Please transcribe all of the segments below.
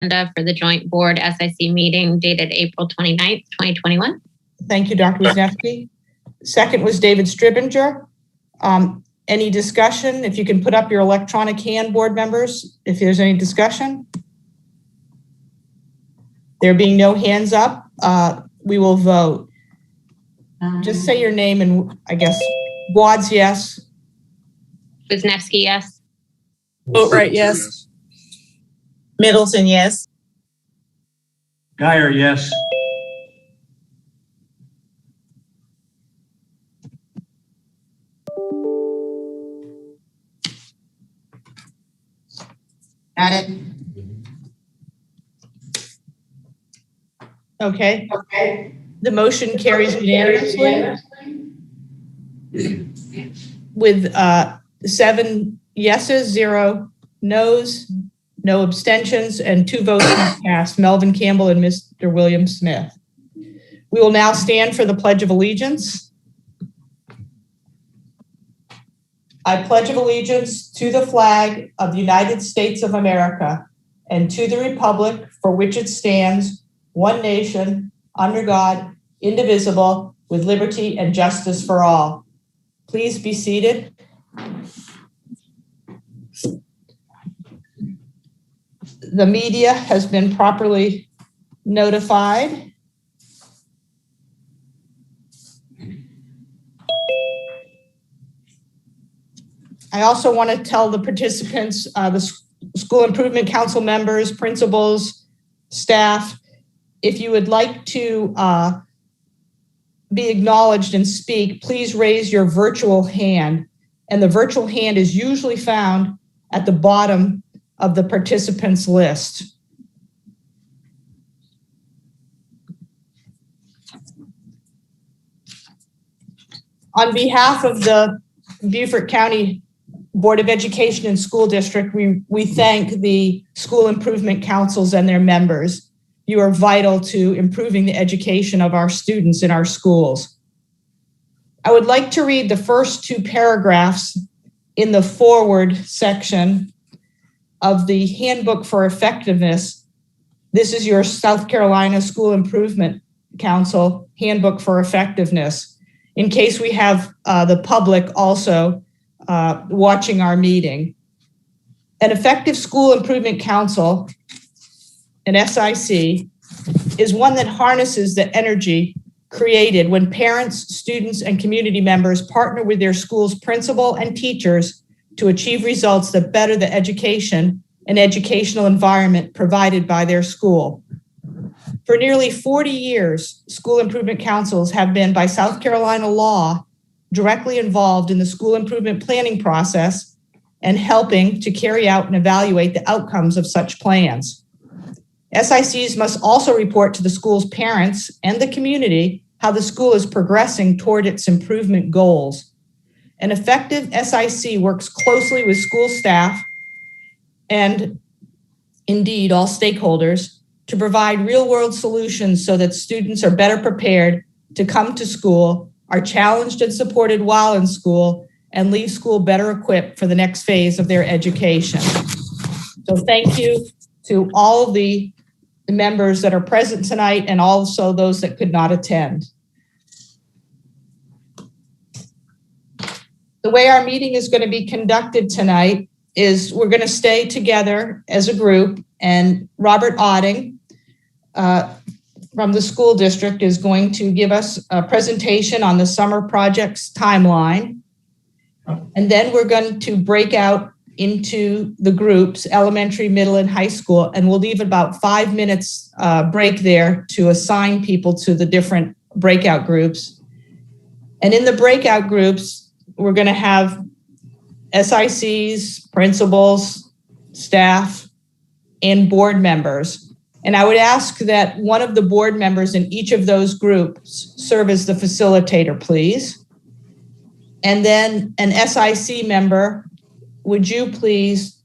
agenda for the joint board SIC meeting dated April 29th, 2021. Thank you, Dr. Wisniewski. Second was David Stribinger. Any discussion? If you can put up your electronic hand, board members, if there's any discussion. There being no hands up, we will vote. Just say your name and I guess Wads, yes. Wisniewski, yes. Boatright, yes. Middleton, yes. Guyer, yes. Got it. Okay. The motion carries unanimously with 7 yeses, 0 noes, no abstentions, and 2 votes cast, Melvin Campbell and Mr. William Smith. We will now stand for the Pledge of Allegiance. I pledge of allegiance to the flag of the United States of America and to the republic for which it stands, one nation, under God, indivisible, with liberty and justice for all. Please be seated. The media has been properly notified. I also want to tell the participants, the School Improvement Council members, principals, staff, if you would like to be acknowledged and speak, please raise your virtual hand. And the virtual hand is usually found at the bottom of the participants list. On behalf of the Beaufort County Board of Education and School District, we thank the school improvement councils and their members. You are vital to improving the education of our students in our schools. I would like to read the first 2 paragraphs in the forward section of the Handbook for Effectiveness. This is your South Carolina School Improvement Council Handbook for Effectiveness, in case we have the public also watching our meeting. An effective school improvement council, an SIC, is one that harnesses the energy created when parents, students, and community members partner with their school's principal and teachers to achieve results that better the education and educational environment provided by their school. For nearly 40 years, school improvement councils have been, by South Carolina law, directly involved in the school improvement planning process and helping to carry out and evaluate the outcomes of such plans. SICs must also report to the school's parents and the community how the school is progressing toward its improvement goals. An effective SIC works closely with school staff and indeed all stakeholders to provide real-world solutions so that students are better prepared to come to school, are challenged and supported while in school, and leave school better equipped for the next phase of their education. So thank you to all the members that are present tonight and also those that could not attend. The way our meeting is going to be conducted tonight is we're going to stay together as a group, and Robert Otting from the school district is going to give us a presentation on the summer projects timeline. And then we're going to break out into the groups, elementary, middle, and high school, and we'll leave about 5 minutes break there to assign people to the different breakout groups. And in the breakout groups, we're going to have SICs, principals, staff, and board members. And I would ask that one of the board members in each of those groups serve as the facilitator, please. And then an SIC member, would you please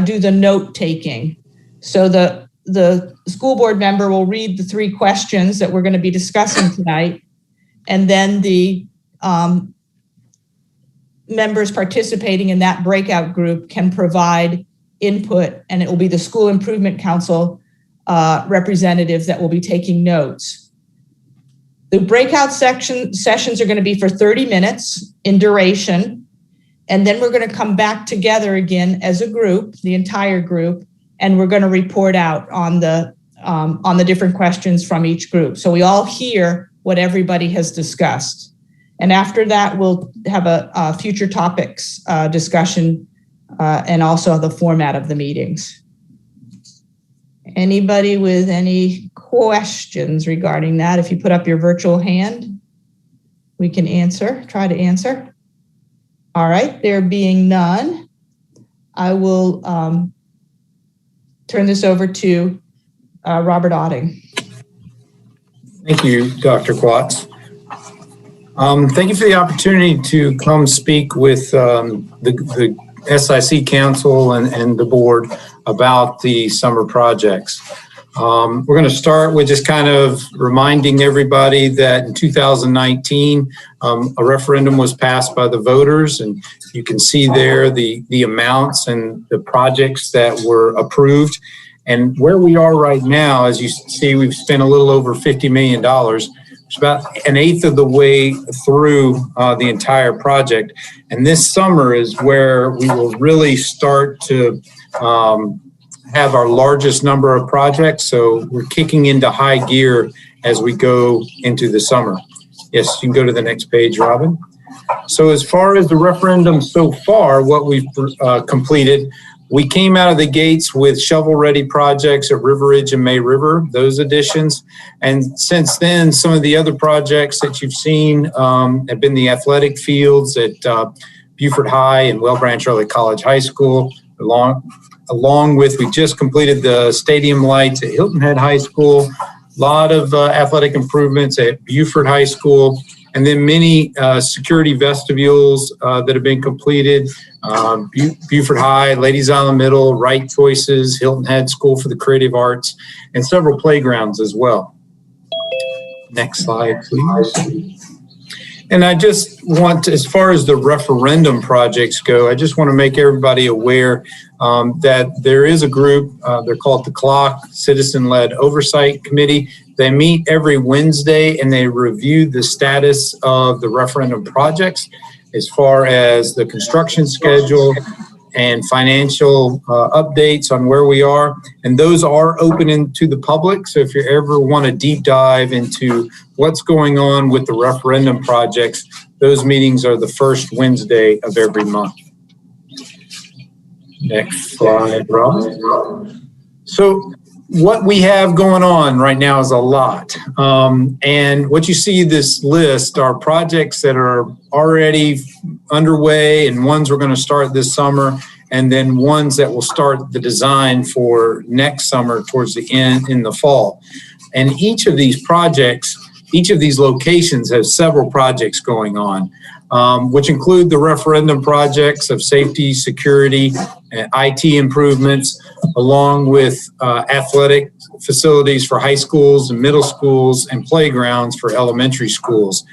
do the note taking? So the school board member will read the 3 questions that we're going to be discussing tonight, and then the members participating in that breakout group can provide input, and it will be the School Improvement Council representatives that will be taking notes. The breakout sessions are going to be for 30 minutes in duration. And then we're going to come back together again as a group, the entire group, and we're going to report out on the different questions from each group. So we all hear what everybody has discussed. And after that, we'll have a future topics discussion and also the format of the meetings. Anybody with any questions regarding that? If you put up your virtual hand, we can try to answer. All right, there being none, I will turn this over to Robert Otting. Thank you, Dr. Quatts. Thank you for the opportunity to come speak with the SIC Council and the board about the summer projects. We're going to start with just kind of reminding everybody that in 2019, a referendum was passed by the voters, and you can see there the amounts and the projects that were approved. And where we are right now, as you see, we've spent a little over $50 million. It's about an eighth of the way through the entire project. And this summer is where we will really start to have our largest number of projects. So we're kicking into high gear as we go into the summer. Yes, you can go to the next page, Robin. So as far as the referendum so far, what we've completed, we came out of the gates with shovel-ready projects at River Ridge and May River, those additions. And since then, some of the other projects that you've seen have been the athletic fields at Beaufort High and Well Branch Early College High School, along with, we just completed the stadium lights at Hilton Head High School, a lot of athletic improvements at Beaufort High School, and then many security vestibules that have been completed. Beaufort High, Ladies Island Middle, Right Choices, Hilton Head School for the Creative Arts, and several playgrounds as well. Next slide, please. And I just want to, as far as the referendum projects go, I just want to make everybody aware that there is a group, they're called the CLOC, Citizen-Led Oversight Committee. They meet every Wednesday and they review the status of the referendum projects as far as the construction schedule and financial updates on where we are. And those are open to the public. So if you ever want to deep dive into what's going on with the referendum projects, those meetings are the first Wednesday of every month. Next slide, Rob. So what we have going on right now is a lot. And what you see this list are projects that are already underway and ones we're going to start this summer, and then ones that will start the design for next summer towards the end in the fall. And each of these projects, each of these locations has several projects going on, which include the referendum projects of safety, security, and IT improvements, along with athletic facilities for high schools and middle schools and playgrounds for elementary schools,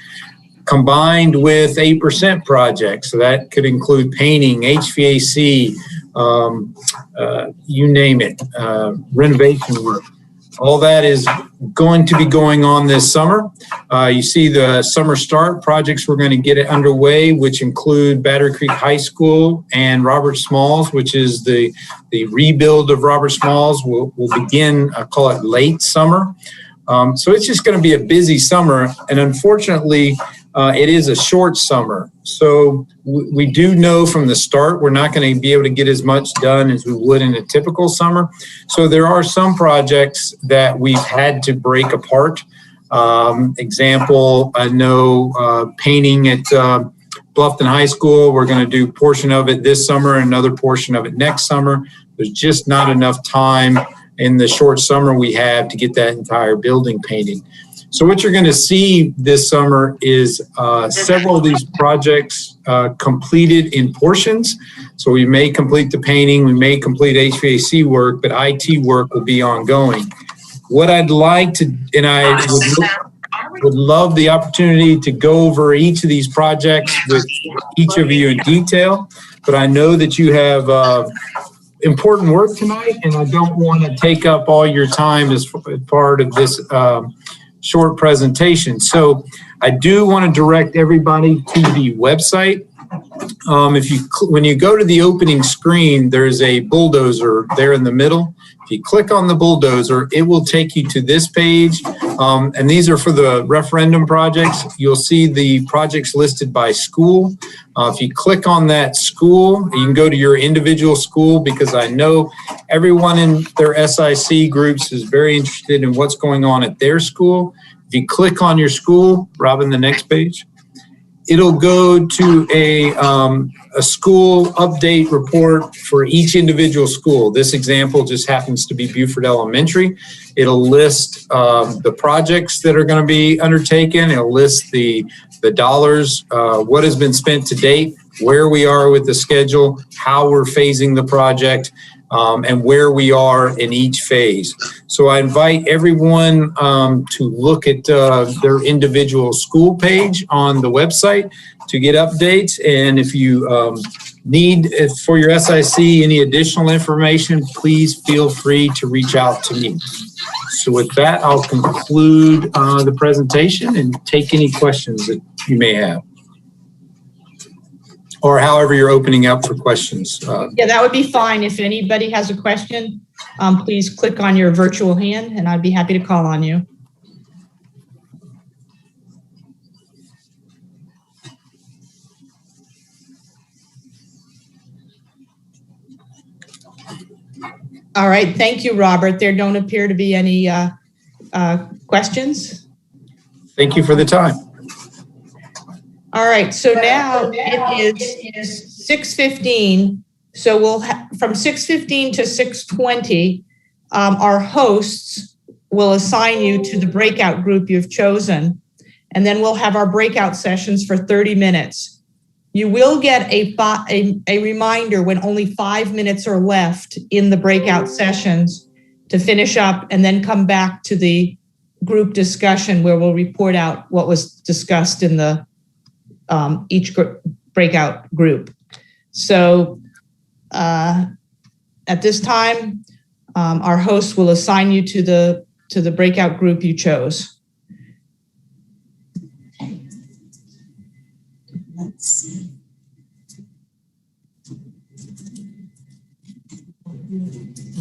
combined with 8% projects. So that could include painting, HVAC, you name it, renovation work. All that is going to be going on this summer. You see the summer start projects we're going to get it underway, which include Battery Creek High School and Robert Smalls, which is the rebuild of Robert Smalls. Will begin, I call it late summer. So it's just going to be a busy summer. And unfortunately, it is a short summer. So we do know from the start we're not going to be able to get as much done as we would in a typical summer. So there are some projects that we've had to break apart. Example, I know painting at Bluffton High School, we're going to do a portion of it this summer and another portion of it next summer. There's just not enough time in the short summer we have to get that entire building painted. So what you're going to see this summer is several of these projects completed in portions. So we may complete the painting, we may complete HVAC work, but IT work will be ongoing. What I'd like to, and I would love the opportunity to go over each of these projects with each of you in detail, but I know that you have important work tonight, and I don't want to take up all your time as part of this short presentation. So I do want to direct everybody to the website. When you go to the opening screen, there's a bulldozer there in the middle. If you click on the bulldozer, it will take you to this page. And these are for the referendum projects. You'll see the projects listed by school. If you click on that school, you can go to your individual school, because I know everyone in their SIC groups is very interested in what's going on at their school. If you click on your school, Robin, the next page, it'll go to a school update report for each individual school. This example just happens to be Beaufort Elementary. It'll list the projects that are going to be undertaken. It'll list the dollars, what has been spent to date, where we are with the schedule, how we're phasing the project, and where we are in each phase. So I invite everyone to look at their individual school page on the website to get updates. And if you need for your SIC any additional information, please feel free to reach out to me. So with that, I'll conclude the presentation and take any questions that you may have, or however you're opening up for questions. Yeah, that would be fine. If anybody has a question, please click on your virtual hand and I'd be happy to call on you. All right, thank you, Robert. There don't appear to be any questions. Thank you for the time. All right, so now it is 6:15. So we'll from 6:15 to 6:20, our hosts will assign you to the breakout group you've chosen, and then we'll have our breakout sessions for 30 minutes. You will get a reminder when only 5 minutes are left in the breakout sessions to finish up and then come back to the group discussion where we'll report out what was discussed in the each breakout group. So at this time, our host will assign you to the breakout group you chose. Let's see.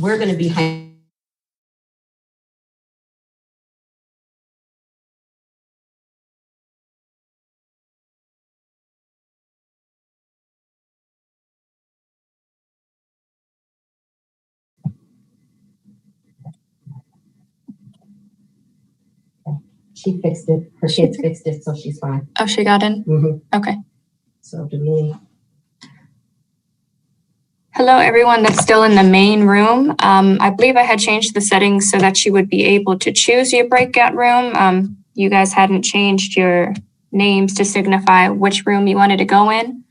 We're going to be She fixed it. Her kids fixed it, so she's fine. Oh, she got in? Mm-hmm. Okay. So do we... Hello, everyone that's still in the main room. I believe I had changed the settings so that you would be able to choose your breakout room. You guys hadn't changed your names to signify which room you wanted to go in.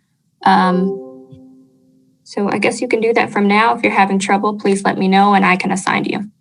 So I guess you can do that from now. If you're having trouble, please let me know and I can assign you.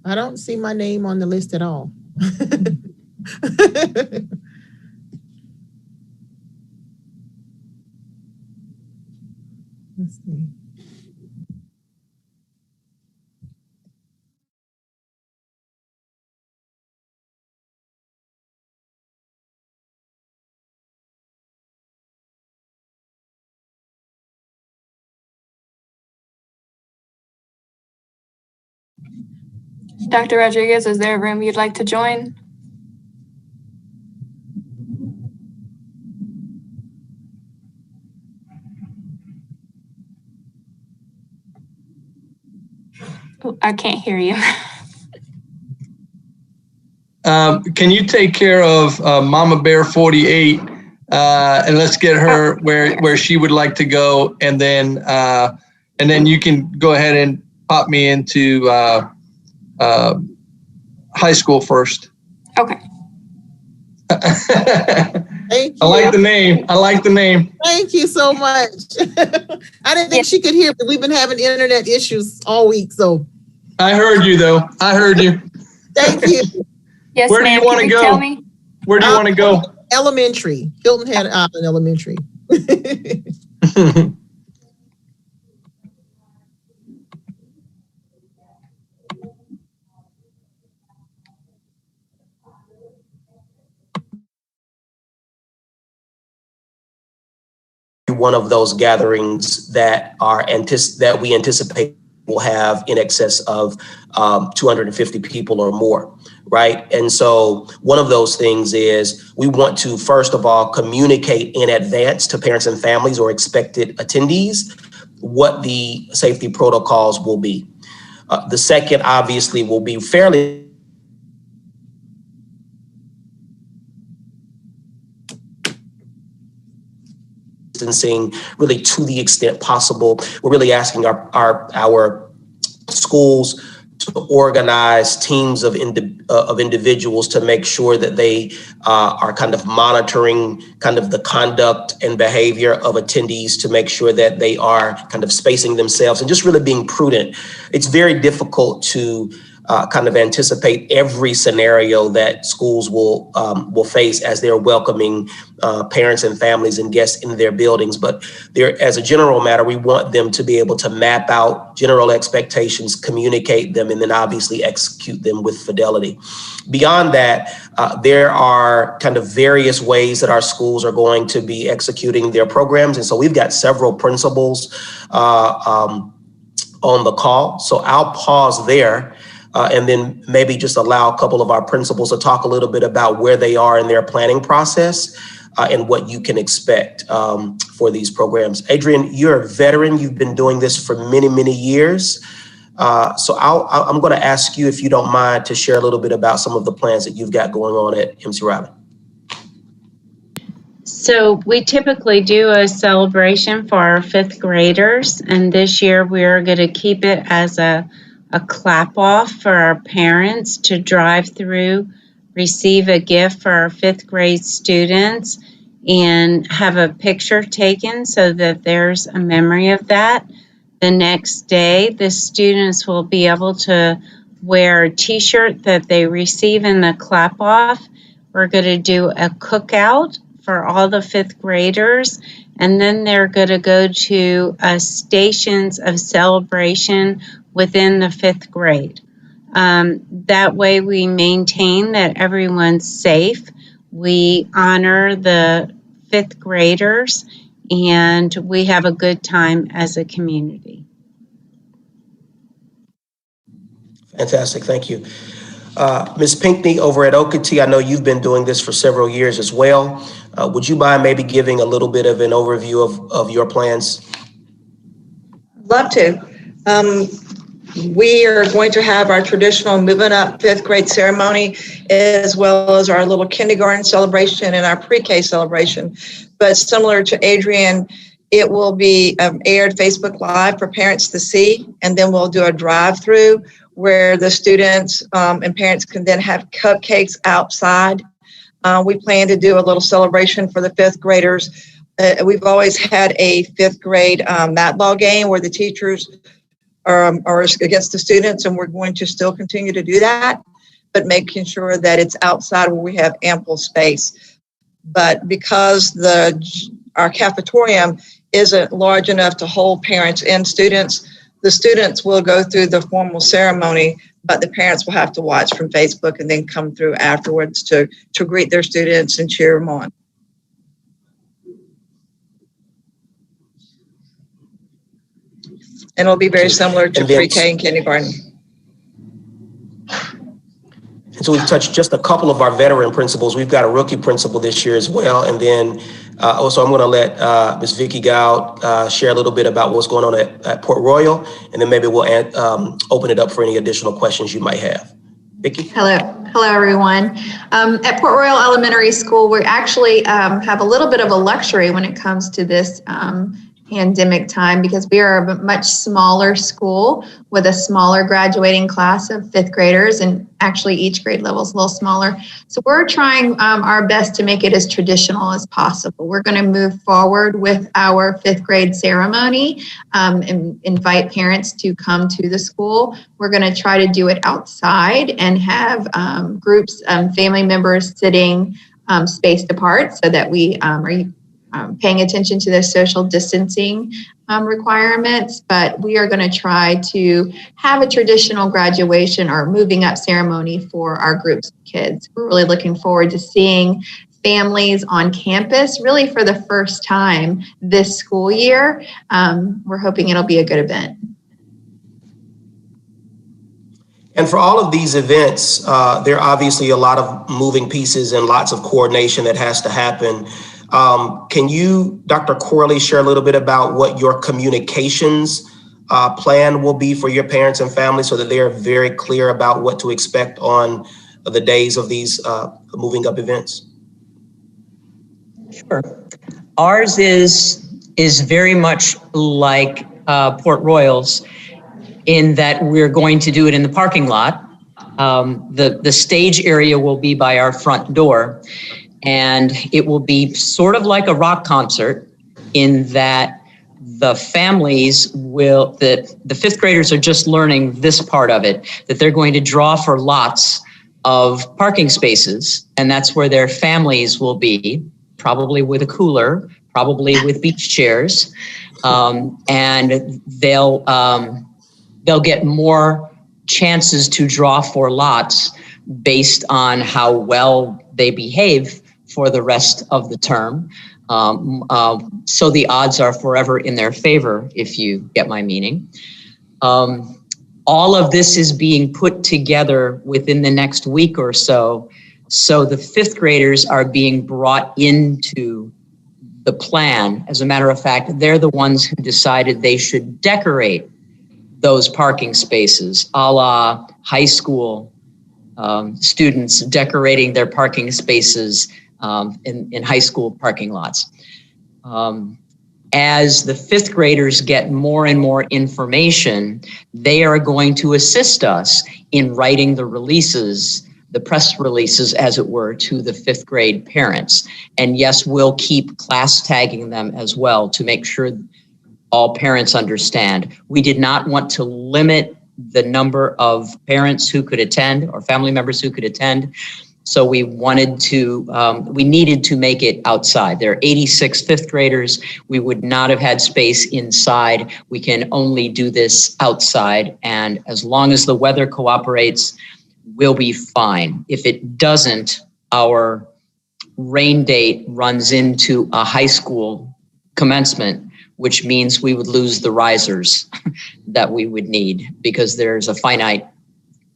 I don't see my name on the list at all. Let's see. Dr. Rodriguez, is there a room you'd like to join? Oh, I can't hear you. Can you take care of Mama Bear 48 and let's get her where she would like to go, and then you can go ahead and pop me into high school first. Okay. Thank you. I like the name. I like the name. Thank you so much. I didn't think she could hear, but we've been having internet issues all week, so. I heard you though. I heard you. Thank you. Yes, Where do you want to go? Tell me? Where do you want to go? Elementary, Hilton Head Island Elementary. One of those gatherings that we anticipate will have in excess of 250 people or more, right? And so one of those things is we want to, first of all, communicate in advance to parents and families or expected attendees what the safety protocols will be. The second, obviously, will be fairly distancing, really to the extent possible. We're really asking our schools to organize teams of individuals to make sure that they are kind of monitoring kind of the conduct and behavior of attendees, to make sure that they are kind of spacing themselves and just really being prudent. It's very difficult to kind of anticipate every scenario that schools will face as they're welcoming parents and families and guests in their buildings. But there, as a general matter, we want them to be able to map out general expectations, communicate them, and then obviously execute them with fidelity. Beyond that, there are kind of various ways that our schools are going to be executing their programs. And so we've got several principals on the call. So I'll pause there. And then maybe just allow a couple of our principals to talk a little bit about where they are in their planning process and what you can expect for these programs. Adrian, you're a veteran. You've been doing this for many, many years. So I'm going to ask you, if you don't mind, to share a little bit about some of the plans that you've got going on at MC Riley. So we typically do a celebration for our fifth graders, and this year we're going to keep it as a clap off for our parents to drive through, receive a gift for our fifth grade students, and have a picture taken so that there's a memory of that. The next day, the students will be able to wear a t-shirt that they receive in the clap off. We're going to do a cookout for all the fifth graders, and then they're going to go to stations of celebration within the fifth grade. That way we maintain that everyone's safe. We honor the fifth graders, and we have a good time as a community. Fantastic, thank you. Ms. Pinkney over at Okeechobee, I know you've been doing this for several years as well. Would you mind maybe giving a little bit of an overview of your plans? Love to. We are going to have our traditional moving up fifth grade ceremony, as well as our little kindergarten celebration and our pre-K celebration. But similar to Adrian, it will be aired Facebook Live for parents to see, and then we'll do a drive-through where the students and parents can then have cupcakes outside. We plan to do a little celebration for the fifth graders. We've always had a fifth grade mat ball game where the teachers are against the students, and we're going to still continue to do that, but making sure that it's outside where we have ample space. But because our cafetorium isn't large enough to hold parents and students, the students will go through the formal ceremony, but the parents will have to watch from Facebook and then come through afterwards to greet their students and cheer them on. And it'll be very similar to pre-K and kindergarten. And so we've touched just a couple of our veteran principals. We've got a rookie principal this year as well. And then also I'm going to let Ms. Vicky Goud share a little bit about what's going on at Port Royal, and then maybe we'll open it up for any additional questions you might have. Vicky? Hello, everyone. At Port Royal Elementary School, we actually have a little bit of a luxury when it comes to this pandemic time, because we are a much smaller school with a smaller graduating class of fifth graders, and actually each grade level is a little smaller. So we're trying our best to make it as traditional as possible. We're going to move forward with our fifth grade ceremony and invite parents to come to the school. We're going to try to do it outside and have groups, family members sitting spaced apart so that we are paying attention to the social distancing requirements, but we are going to try to have a traditional graduation or moving up ceremony for our groups of kids. We're really looking forward to seeing families on campus really for the first time this school year. We're hoping it'll be a good event. And for all of these events, there are obviously a lot of moving pieces and lots of coordination that has to happen. Can you, Dr. Corley, share a little bit about what your communications plan will be for your parents and families so that they are very clear about what to expect on the days of these moving up events? Sure. Ours is very much like Port Royal's in that we're going to do it in the parking lot. The stage area will be by our front door. And it will be sort of like a rock concert in that the families will, the fifth graders are just learning this part of it, that they're going to draw for lots of parking spaces. And that's where their families will be, probably with a cooler, probably with beach chairs. And they'll get more chances to draw for lots based on how well they behave for the rest of the term. So the odds are forever in their favor, if you get my meaning. All of this is being put together within the next week or so. So the fifth graders are being brought into the plan. As a matter of fact, they're the ones who decided they should decorate those parking spaces, a la high school students decorating their parking spaces in high school parking lots. As the fifth graders get more and more information, they are going to assist us in writing the releases, the press releases, as it were, to the fifth grade parents. And yes, we'll keep class tagging them as well to make sure all parents understand. We did not want to limit the number of parents who could attend or family members who could attend. So we wanted to, we needed to make it outside. There are 86 fifth graders. We would not have had space inside. We can only do this outside. And as long as the weather cooperates, we'll be fine. If it doesn't, our rain date runs into a high school commencement, which means we would lose the risers that we would need because there's a finite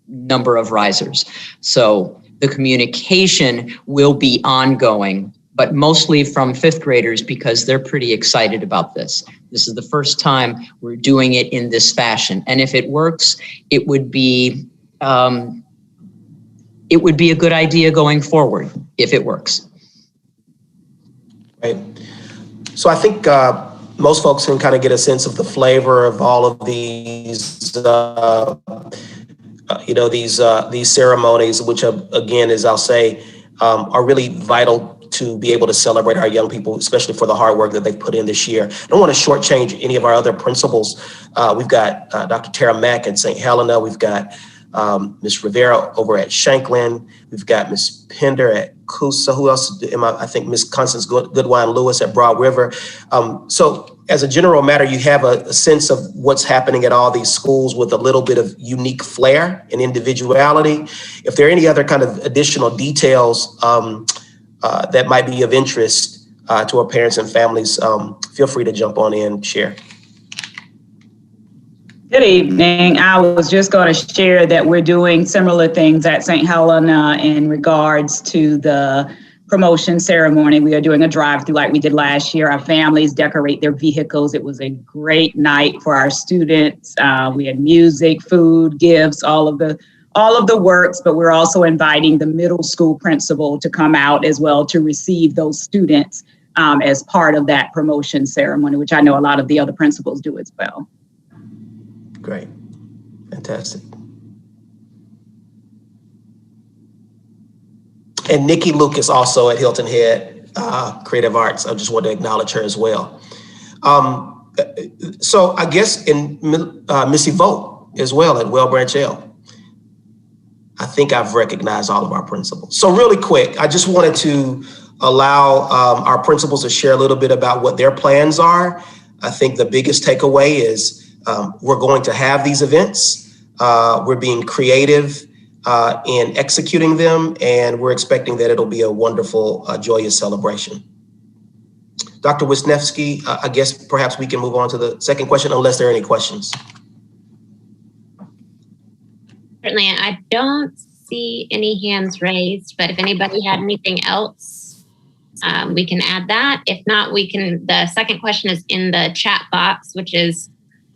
number of risers. So the communication will be ongoing, but mostly from fifth graders because they're pretty excited about this. This is the first time we're doing it in this fashion. And if it works, it would be a good idea going forward if it works. Right. So I think most folks can kind of get a sense of the flavor of all of these these ceremonies, which again, as I'll say, are really vital to be able to celebrate our young people, especially for the hard work that they've put in this year. I don't want to shortchange any of our other principals. We've got Dr. Tara Mack at St. Helena. We've got Ms. Rivera over at Shanklin. We've got Ms. Pender at Coosa. Who else am I think Ms. Constance Goodwine Lewis at Broad River. So as a general matter, you have a sense of what's happening at all these schools with a little bit of unique flair and individuality. If there are any other kind of additional details that might be of interest to our parents and families, feel free to jump on in and share. Good evening. I was just going to share that we're doing similar things at St. Helena in regards to the promotion ceremony. We are doing a drive-through like we did last year. Our families decorate their vehicles. It was a great night for our students. We had music, food, gifts, all of the works, but we're also inviting the middle school principal to come out as well to receive those students as part of that promotion ceremony, which I know a lot of the other principals do as well. Great. Fantastic. And Nikki Lucas also at Hilton Head Creative Arts. I just want to acknowledge her as well. So I guess in Missy Vogt as well at Well Branch L. I think I've recognized all of our principals. So really quick, I just wanted to allow our principals to share a little bit about what their plans are. I think the biggest takeaway is we're going to have these events. We're being creative in executing them, and we're expecting that it'll be a wonderful, joyous celebration. Dr. Wisniewski, I guess perhaps we can move on to the second question, unless there are any questions. Certainly, I don't see any hands raised, but if anybody had anything else, we can add that. If not, the second question is in the chat box, which is,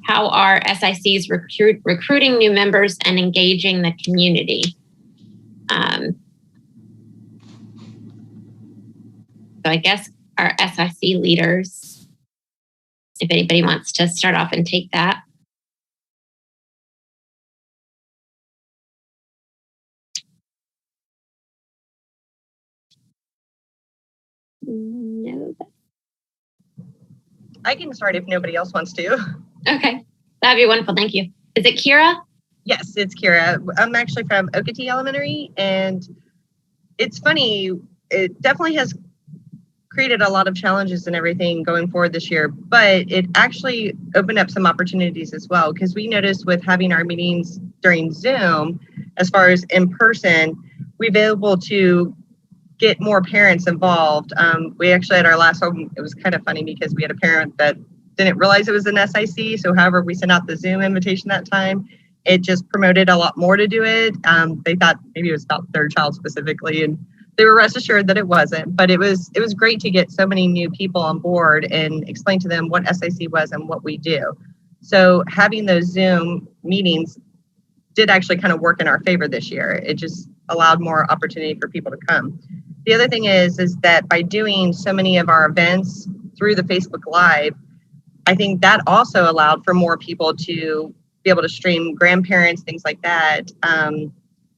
how are SICs recruiting new members and engaging the community? So I guess our SIC leaders, if anybody wants to start off and take that. No. I can start if nobody else wants to. Okay, that'd be wonderful. Thank you. Is it Kira? Yes, it's Kira. I'm actually from Okatee Elementary, and it's funny. It definitely has created a lot of challenges and everything going forward this year, but it actually opened up some opportunities as well, because we noticed with having our meetings during Zoom, as far as in person, we've been able to get more parents involved. We actually had our last home, it was kind of funny because we had a parent that didn't realize it was an SIC. So however we sent out the Zoom invitation that time, it just promoted a lot more to do it. They thought maybe it was about their child specifically, and they were rest assured that it wasn't. But it was great to get so many new people on board and explain to them what SIC was and what we do. So having those Zoom meetings did actually kind of work in our favor this year. It just allowed more opportunity for people to come. The other thing is that by doing so many of our events through the Facebook Live, I think that also allowed for more people to be able to stream, grandparents, things like that,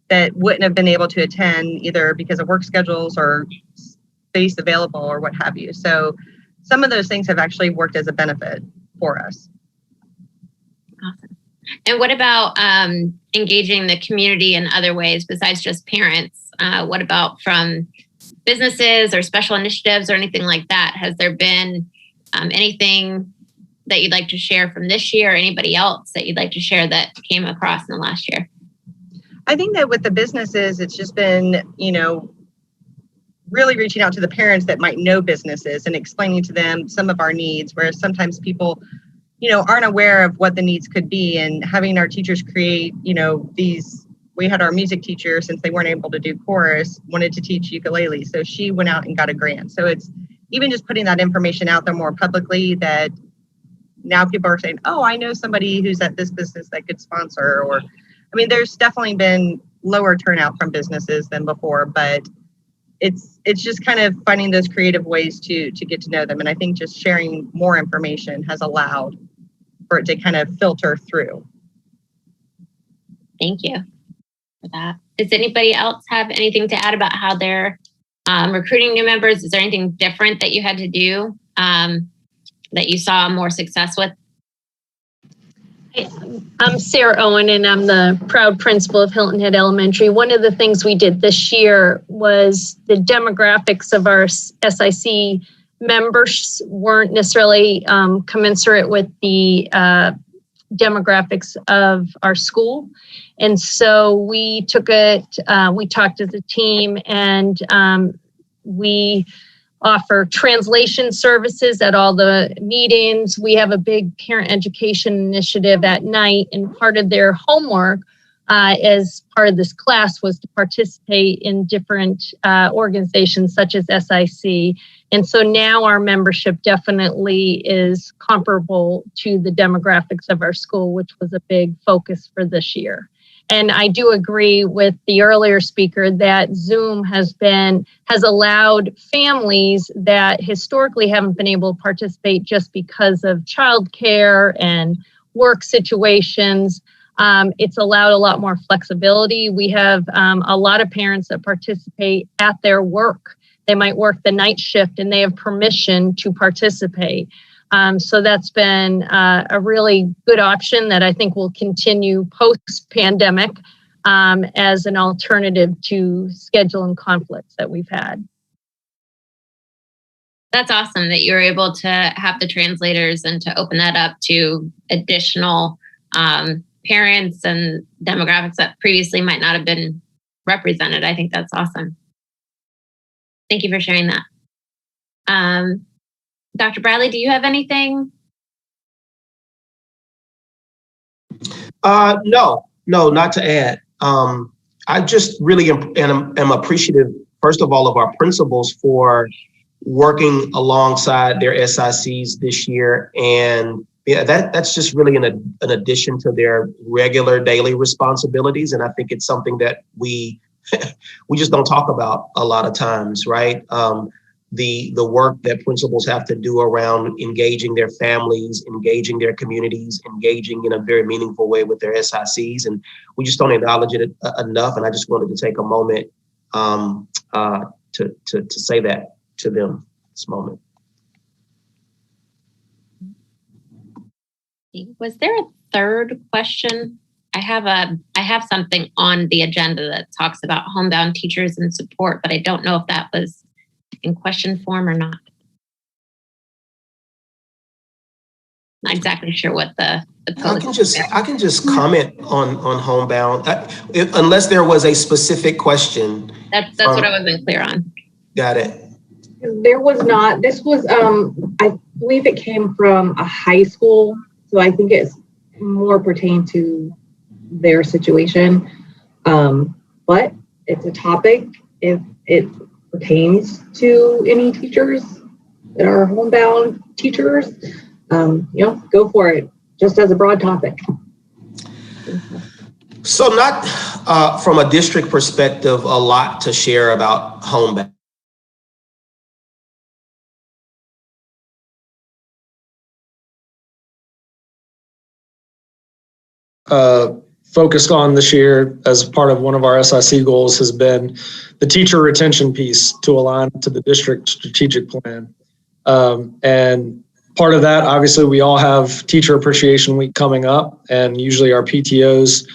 that wouldn't have been able to attend either because of work schedules or space available or what have you. So some of those things have actually worked as a benefit for us. Awesome. And what about engaging the community in other ways besides just parents? What about from businesses or special initiatives or anything like that? Has there been anything that you'd like to share from this year, or anybody else that you'd like to share that came across in the last year? I think that with the businesses, it's just been, really reaching out to the parents that might know businesses and explaining to them some of our needs, whereas sometimes people, aren't aware of what the needs could be, and having our teachers create, we had our music teacher, since they weren't able to do chorus, wanted to teach ukulele. So she went out and got a grant. So it's even just putting that information out there more publicly, that now people are saying, oh, I know somebody who's at this business that could sponsor. Or, there's definitely been lower turnout from businesses than before, but it's just kind of finding those creative ways to get to know them. And I think just sharing more information has allowed for it to kind of filter through. Thank you for that. Does anybody else have anything to add about how they're recruiting new members? Is there anything different that you had to do that you saw more success with? I'm Sarah Owen, and I'm the proud principal of Hilton Head Elementary. One of the things we did this year was the demographics of our SIC members weren't necessarily commensurate with the demographics of our school. And so we took it, we talked as a team, and we offer translation services at all the meetings. We have a big parent education initiative at night, and part of their homework as part of this class was to participate in different organizations such as SIC. And so now our membership definitely is comparable to the demographics of our school, which was a big focus for this year. And I do agree with the earlier speaker that Zoom has allowed families that historically haven't been able to participate just because of childcare and work situations. It's allowed a lot more flexibility. We have a lot of parents that participate at their work. They might work the night shift and they have permission to participate. So that's been a really good option that I think will continue post-pandemic as an alternative to scheduling conflicts that we've had. That's awesome that you're able to have the translators and to open that up to additional parents and demographics that previously might not have been represented. I think that's awesome. Thank you for sharing that. Dr. Bradley, do you have anything? No, not to add. I just really am appreciative, first of all, of our principals for working alongside their SICs this year. And yeah, that's just really an addition to their regular daily responsibilities. And I think it's something that we just don't talk about a lot of times, right? The work that principals have to do around engaging their families, engaging their communities, engaging in a very meaningful way with their SICs. And we just don't acknowledge it enough. And I just wanted to take a moment to say that to them this moment. Was there a third question? I have something on the agenda that talks about homebound teachers and support, but I don't know if that was in question form or not. Not exactly sure what the I can just comment on homebound, unless there was a specific question. That's what I wasn't clear on. Got it. There was not. This was I believe it came from a high school, so I think it's more pertained to their situation. But it's a topic if it pertains to any teachers that are homebound teachers, go for it, just as a broad topic. So not from a district perspective, a lot to share about homebound. Focused on this year as part of one of our SIC goals has been the teacher retention piece to align to the district strategic plan. And part of that, obviously, we all have Teacher Appreciation Week coming up, and usually our PTOs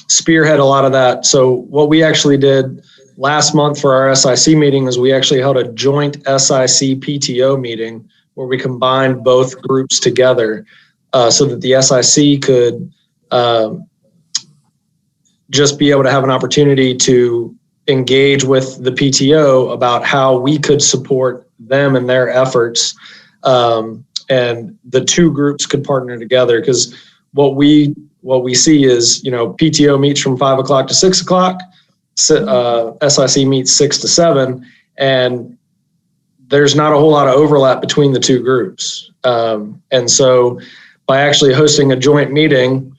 spearhead a lot of that. So what we actually did last month for our SIC meeting is we actually held a joint SIC PTO meeting where we combined both groups together so that the SIC could just be able to have an opportunity to engage with the PTO about how we could support them and their efforts. And the two groups could partner together, because what we see is, PTO meets from 5 o'clock to 6 o'clock, SIC meets 6 to 7, and there's not a whole lot of overlap between the two groups. And so by actually hosting a joint meeting,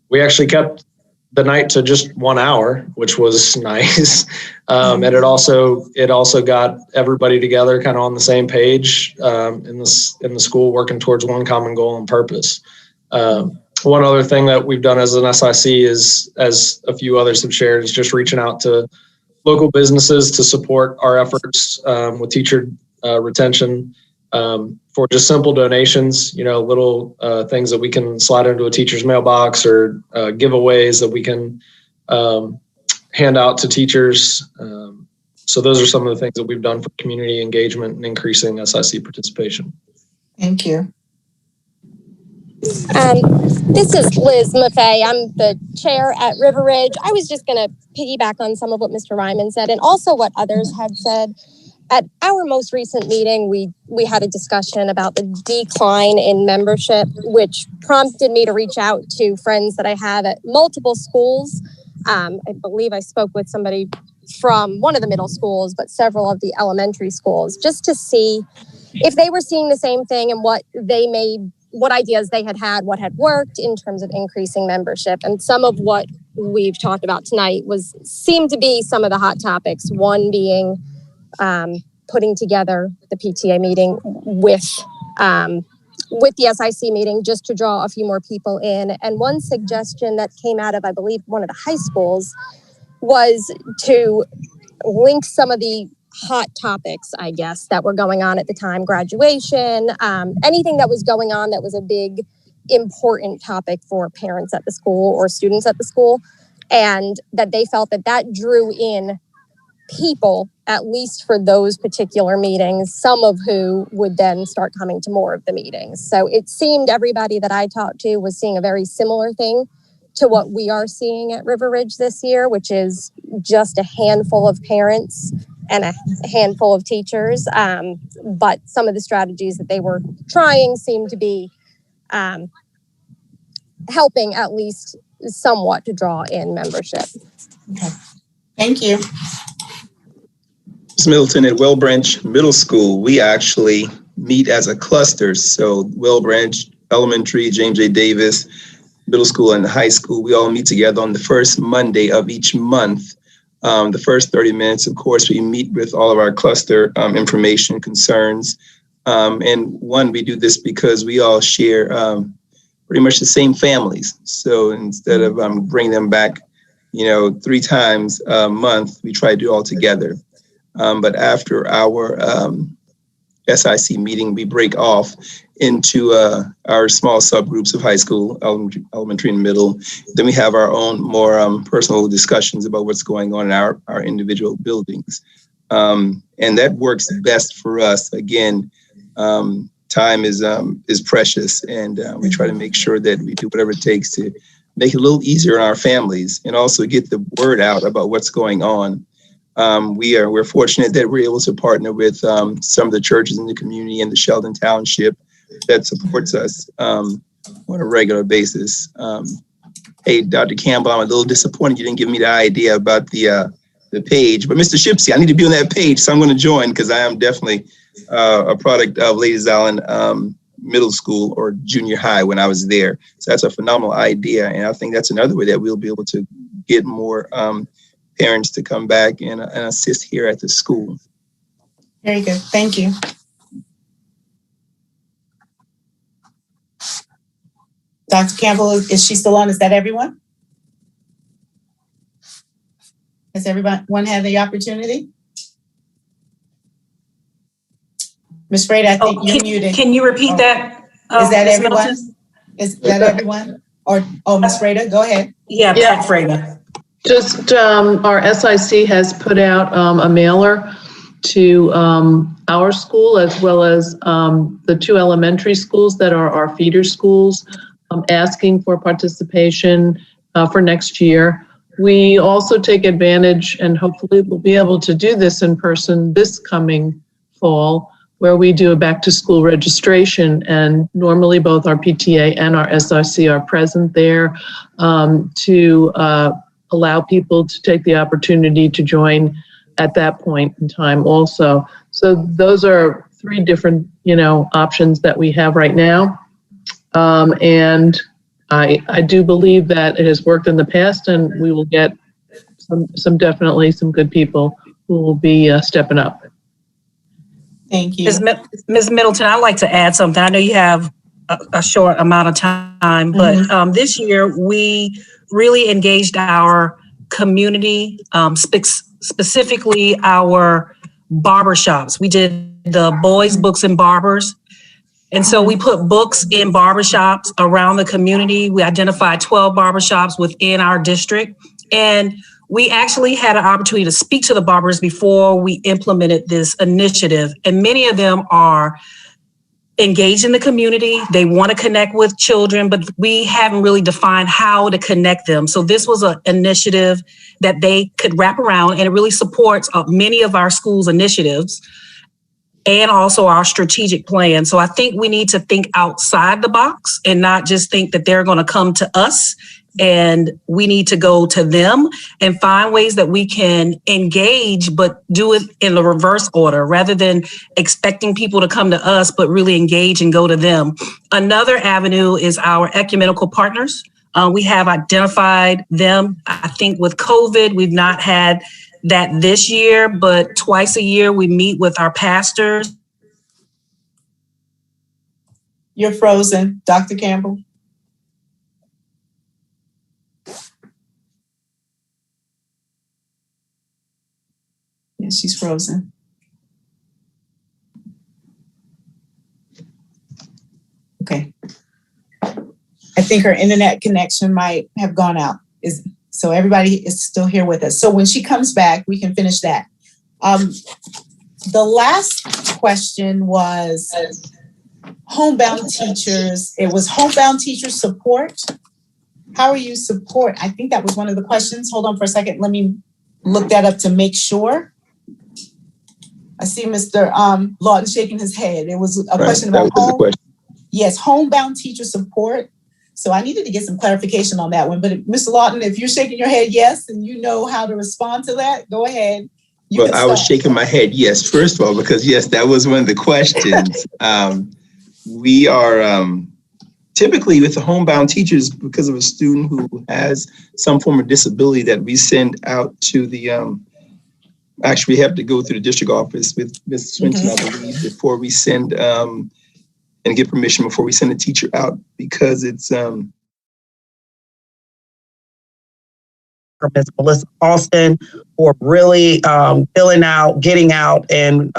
we actually kept the night to just 1 hour, which was nice. And it also got everybody together kind of on the same page in the school, working towards one common goal and purpose. One other thing that we've done as an SIC is, as a few others have shared, is just reaching out to local businesses to support our efforts with teacher retention. for just simple donations, little things that we can slide into a teacher's mailbox, or giveaways that we can hand out to teachers. So those are some of the things that we've done for community engagement and increasing SIC participation. Thank you. This is Liz Maffei. I'm the chair at River Ridge. I was just going to piggyback on some of what Mr. Ryman said, and also what others had said. At our most recent meeting, we had a discussion about the decline in membership, which prompted me to reach out to friends that I have at multiple schools. I believe I spoke with somebody from one of the middle schools, but several of the elementary schools, just to see if they were seeing the same thing and what ideas they had, what had worked in terms of increasing membership. And some of what we've talked about tonight seemed to be some of the hot topics. One being putting together the PTA meeting with the SIC meeting, just to draw a few more people in. And one suggestion that came out of, I believe, one of the high schools was to link some of the hot topics, I guess, that were going on at the time, graduation, anything that was going on that was a big, important topic for parents at the school or students at the school, and that they felt that drew in people, at least for those particular meetings, some of who would then start coming to more of the meetings. So it seemed everybody that I talked to was seeing a very similar thing to what we are seeing at River Ridge this year, which is just a handful of parents and a handful of teachers. But some of the strategies that they were trying seemed to be helping at least somewhat to draw in membership. Okay. Thank you. Ms. Middleton, at Well Branch Middle School, we actually meet as a cluster. So Well Branch Elementary, James J. Davis Middle School, and high school, we all meet together on the first Monday of each month. The first 30 minutes, of course, we meet with all of our cluster information, concerns. And we do this because we all share pretty much the same families. So instead of bringing them back, 3 times a month, we try to do it all together. But after our SIC meeting, we break off into our small subgroups of high school, elementary and middle. Then we have our own more personal discussions about what's going on in our individual buildings. And that works best for us. Again, time is precious, and we try to make sure that we do whatever it takes to make it a little easier on our families and also get the word out about what's going on. We're fortunate that we're able to partner with some of the churches in the community and the Sheldon Township that supports us on a regular basis. Hey, Dr. Campbell, I'm a little disappointed you didn't give me the idea about the page, but Mr. Shipsey, I need to be on that page, so I'm going to join because I am definitely a product of Ladies Island Middle School or junior high when I was there. So that's a phenomenal idea, and I think that's another way that we'll be able to get more parents to come back and assist here at the school. Very good. Thank you. Dr. Campbell, is she still on? Is that everyone? Has everyone had the opportunity? Ms. Freda, I think you're muted. Can you repeat that? Is that Ms. everyone? Middleton? Is that everyone? Ms. Freda, go ahead. Yeah, Pat Freda. Just our SIC has put out a mailer to our school as well as the 2 elementary schools that are our feeder schools, asking for participation for next year. We also take advantage, and hopefully we'll be able to do this in person this coming fall, where we do a back to school registration, and normally both our PTA and our SIC are present there to allow people to take the opportunity to join at that point in time also. So those are 3 different, options that we have right now. And I do believe that it has worked in the past, and we will get definitely some good people who will be stepping up. Thank you. Ms. Middleton, I'd like to add something. I know you have a short amount of time, but this year we really engaged our community, specifically our barbershops. We did the boys, books, and barbers, And so we put books in barbershops around the community. We identified 12 barbershops within our district. And we actually had an opportunity to speak to the barbers before we implemented this initiative. And many of them are engaged in the community. They want to connect with children, but we haven't really defined how to connect them. So this was an initiative that they could wrap around, and it really supports many of our schools' initiatives and also our strategic plan. So I think we need to think outside the box and not just think that they're going to come to us, and we need to go to them and find ways that we can engage, but do it in the reverse order rather than expecting people to come to us, but really engage and go to them. Another avenue is our ecumenical partners. We have identified them. I think with COVID, we've not had that this year, but twice a year we meet with our pastors. You're frozen, Dr. Campbell. Yeah, she's frozen. Okay. I think her internet connection might have gone out. So everybody is still here with us. So when she comes back, we can finish that. The last question was homebound teachers. It was homebound teacher support. How are you support? I think that was one of the questions. Hold on for a second. Let me look that up to make sure. I see Mr. Lawton shaking his head. It was a question about Yes, homebound teacher support. So I needed to get some clarification on that one. But Mr. Lawton, if you're shaking your head yes, and you know how to respond to that, go ahead. Well, I was shaking my head yes, first of all, because yes, that was one of the questions. We are typically with the homebound teachers, because of a student who has some form of disability, that we send out to the, actually we have to go through the district office with Ms. Swinton, I believe, before we send, and get permission before we send a teacher out, because it's Ms. Melissa Austin for really filling out, getting out, and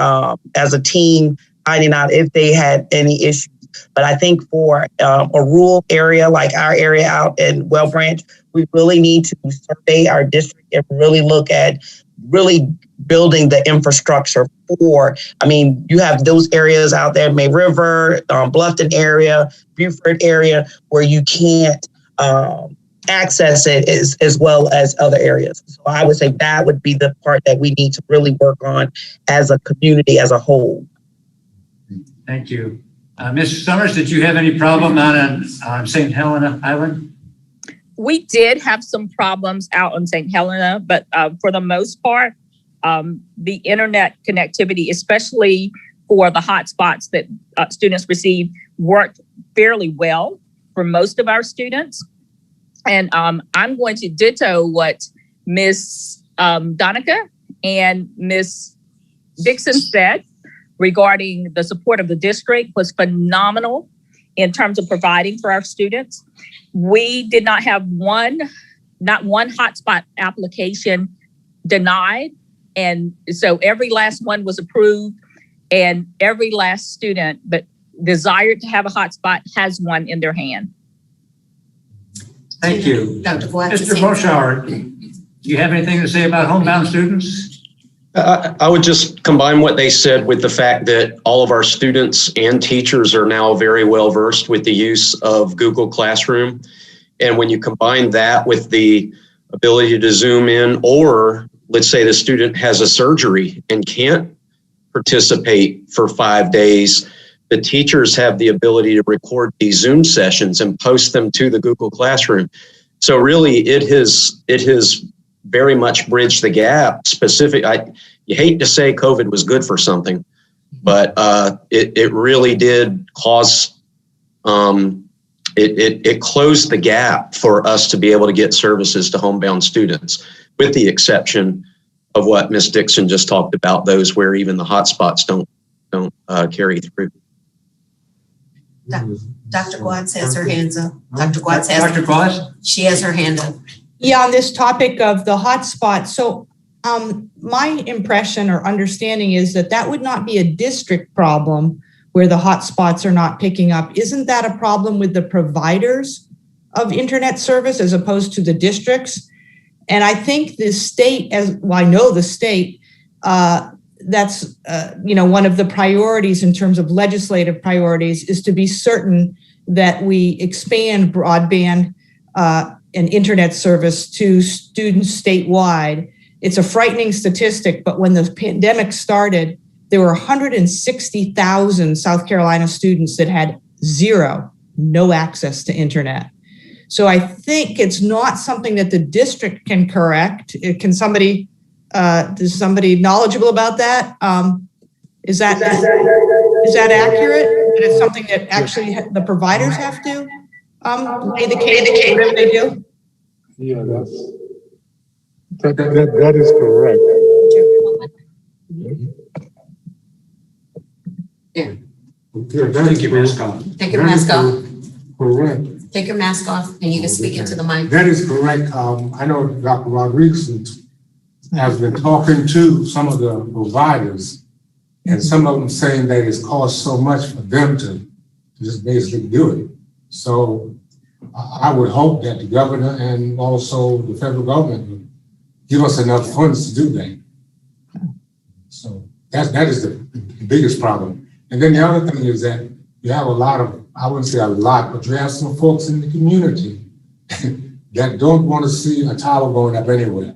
as a team, finding out if they had any issues. But I think for a rural area like our area out in Well Branch, we really need to survey our district and really look at really building the infrastructure for, I mean, you have those areas out there, May River, Bluffton area, Beaufort area, where you can't access it as well as other areas. So I would say that would be the part that we need to really work on as a community as a whole. Thank you. Ms. Summers, did you have any problem on St. Helena Island? We did have some problems out on St. Helena, but for the most part, the internet connectivity, especially for the hotspots that students receive, worked fairly well for most of our students. And I'm going to ditto what Ms. Donica and Ms. Dixon said regarding the support of the district was phenomenal in terms of providing for our students. We did not have not one hotspot application denied. And so every last one was approved, and every last student that desired to have a hotspot has one in their hand. Thank you. Dr. Mr. Boschauer, do you have anything to say about homebound students? I would just combine what they said with the fact that all of our students and teachers are now very well versed with the use of Google Classroom. And when you combine that with the ability to Zoom in, or let's say the student has a surgery and can't participate for 5 days, the teachers have the ability to record these Zoom sessions and post them to the Google Classroom. So really it has very much bridged the gap. You hate to say COVID was good for something, but it really did cause, it closed the gap for us to be able to get services to homebound students, with the exception of what Ms. Dixon just talked about, those where even the hotspots don't carry through. Dr. Gwatz has her hands up. Dr. Gwatz she has her hand up. Yeah, on this topic of the hotspot. So my impression or understanding is that would not be a district problem where the hotspots are not picking up. Isn't that a problem with the providers of internet service as opposed to the districts? And I think the state, I know the state, that's one of the priorities in terms of legislative priorities is to be certain that we expand broadband and internet service to students statewide. It's a frightening statistic, but when the pandemic started, there were 160,000 South Carolina students that had no access to internet. So I think it's not something that the district can correct. Can somebody, is somebody knowledgeable about that? Is that accurate? That it's something that actually the providers have to lay the case, whatever they do? Yeah, that is correct. Yeah. Take your mask off. Take your mask off. Correct. Take your mask off and you can speak into the mic. That is correct. I know Dr. Rodriguez has been talking to some of the providers, and some of them saying that it's cost so much for them to just basically do it. So I would hope that the governor and also the federal government would give us enough funds to do that. So that is the biggest problem. And then the other thing is that you have a lot of, I wouldn't say a lot, but you have some folks in the community that don't want to see a tower going up anywhere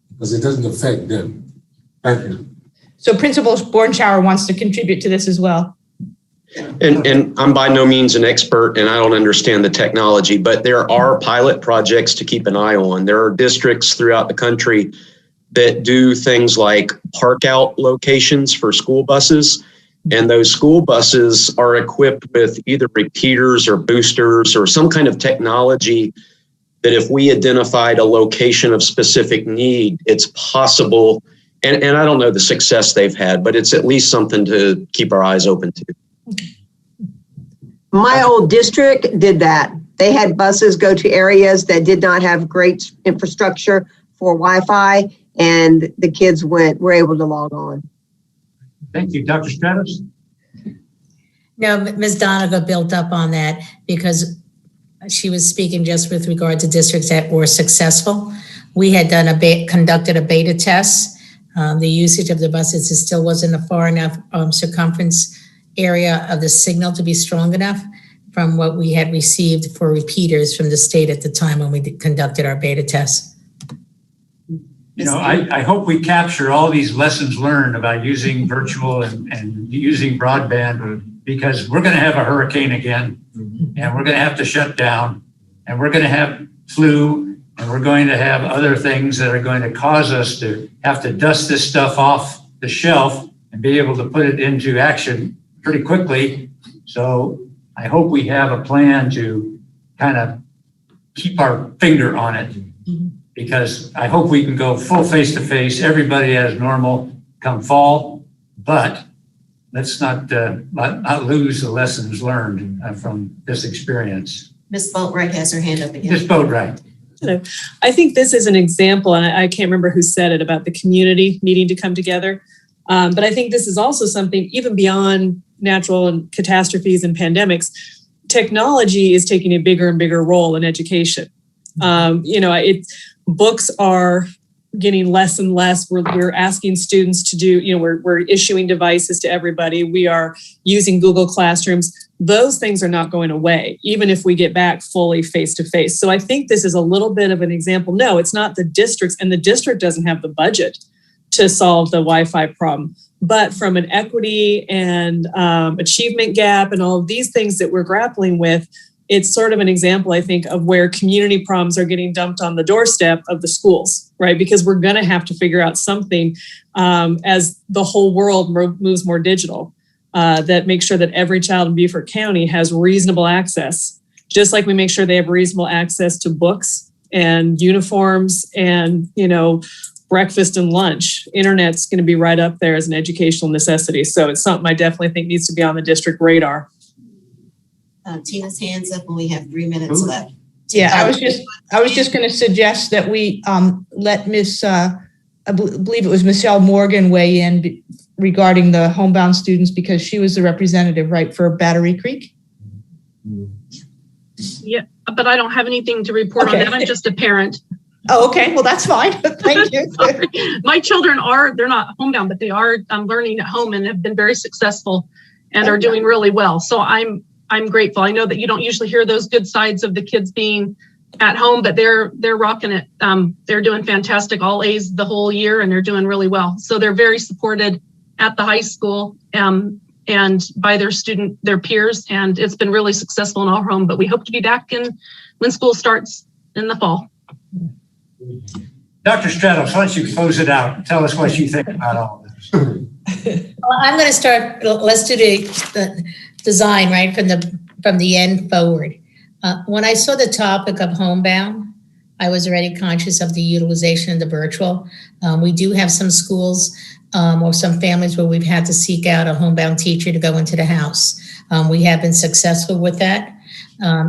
because it doesn't affect them. Thank you. So Principal Bornschauer wants to contribute to this as well. And I'm by no means an expert and I don't understand the technology, but there are pilot projects to keep an eye on. There are districts throughout the country that do things like park out locations for school buses. And those school buses are equipped with either repeaters or boosters or some kind of technology that if we identified a location of specific need, it's possible. And I don't know the success they've had, but it's at least something to keep our eyes open to. My old district did that. They had buses go to areas that did not have great infrastructure for Wi-Fi, and the kids were able to log on. Thank you. Dr. Stratos? No, Ms. Donegal built up on that because she was speaking just with regard to districts that were successful. We had conducted a beta test. The usage of the buses still wasn't a far enough circumference area of the signal to be strong enough from what we had received for repeaters from the state at the time when we conducted our beta test. You know, I hope we capture all these lessons learned about using virtual and using broadband, because we're going to have a hurricane again, and we're going to have to shut down, and we're going to have flu, and we're going to have other things that are going to cause us to have to dust this stuff off the shelf and be able to put it into action pretty quickly. So I hope we have a plan to kind of keep our finger on it, because I hope we can go full face-to-face, everybody as normal come fall, but let's not lose the lessons learned from this experience. Ms. Boatwright has her hand up again. Ms. Boatwright. I think this is an example, and I can't remember who said it, about the community needing to come together. But I think this is also something, even beyond natural and catastrophes and pandemics, technology is taking a bigger and bigger role in education. Books are getting less and less. We're asking students to do, we're issuing devices to everybody. We are using Google Classrooms. Those things are not going away, even if we get back fully face-to-face. So I think this is a little bit of an example. No, it's not the districts, and the district doesn't have the budget to solve the Wi-Fi problem. But from an equity and achievement gap and all of these things that we're grappling with, it's sort of an example, I think, of where community problems are getting dumped on the doorstep of the schools, right? Because we're going to have to figure out something as the whole world moves more digital that makes sure that every child in Beaufort County has reasonable access, just like we make sure they have reasonable access to books and uniforms and, breakfast and lunch. Internet's going to be right up there as an educational necessity. So it's something I definitely think needs to be on the district radar. Tina's hands up and we have 3 minutes left. Yeah, I was just going to suggest that we let Miss, I believe it was Michelle Morgan, weigh in regarding the homebound students because she was the representative, right, for Battery Creek? Yeah, but I don't have anything to report on that. I'm just a parent. Oh, okay. Well, that's fine. Thank you. My children they're not homebound, but they are learning at home and have been very successful and are doing really well. So I'm grateful. I know that you don't usually hear those good sides of the kids being at home, but they're rocking it. They're doing fantastic, all A's the whole year, and they're doing really well. So they're very supported at the high school and by their peers, and it's been really successful in our home. But we hope to be back when school starts in the fall. Dr. Stratos, why don't you close it out and tell us what you think about all of this? Well, I'm going to start. Let's do the design right from the end forward. When I saw the topic of homebound, I was already conscious of the utilization of the virtual. We do have some schools or some families where we've had to seek out a homebound teacher to go into the house. We have been successful with that,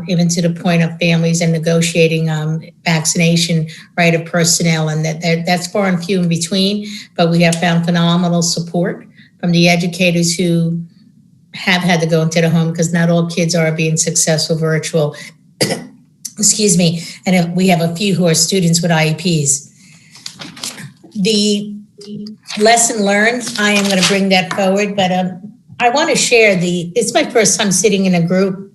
even to the point of families and negotiating vaccination right of personnel, and that's far and few in between, but we have found phenomenal support from the educators who have had to go into the home because not all kids are being successful virtual. Excuse me. And we have a few who are students with IEPs. The lesson learned, I am going to bring that forward, but I want to share it's my first time sitting in a group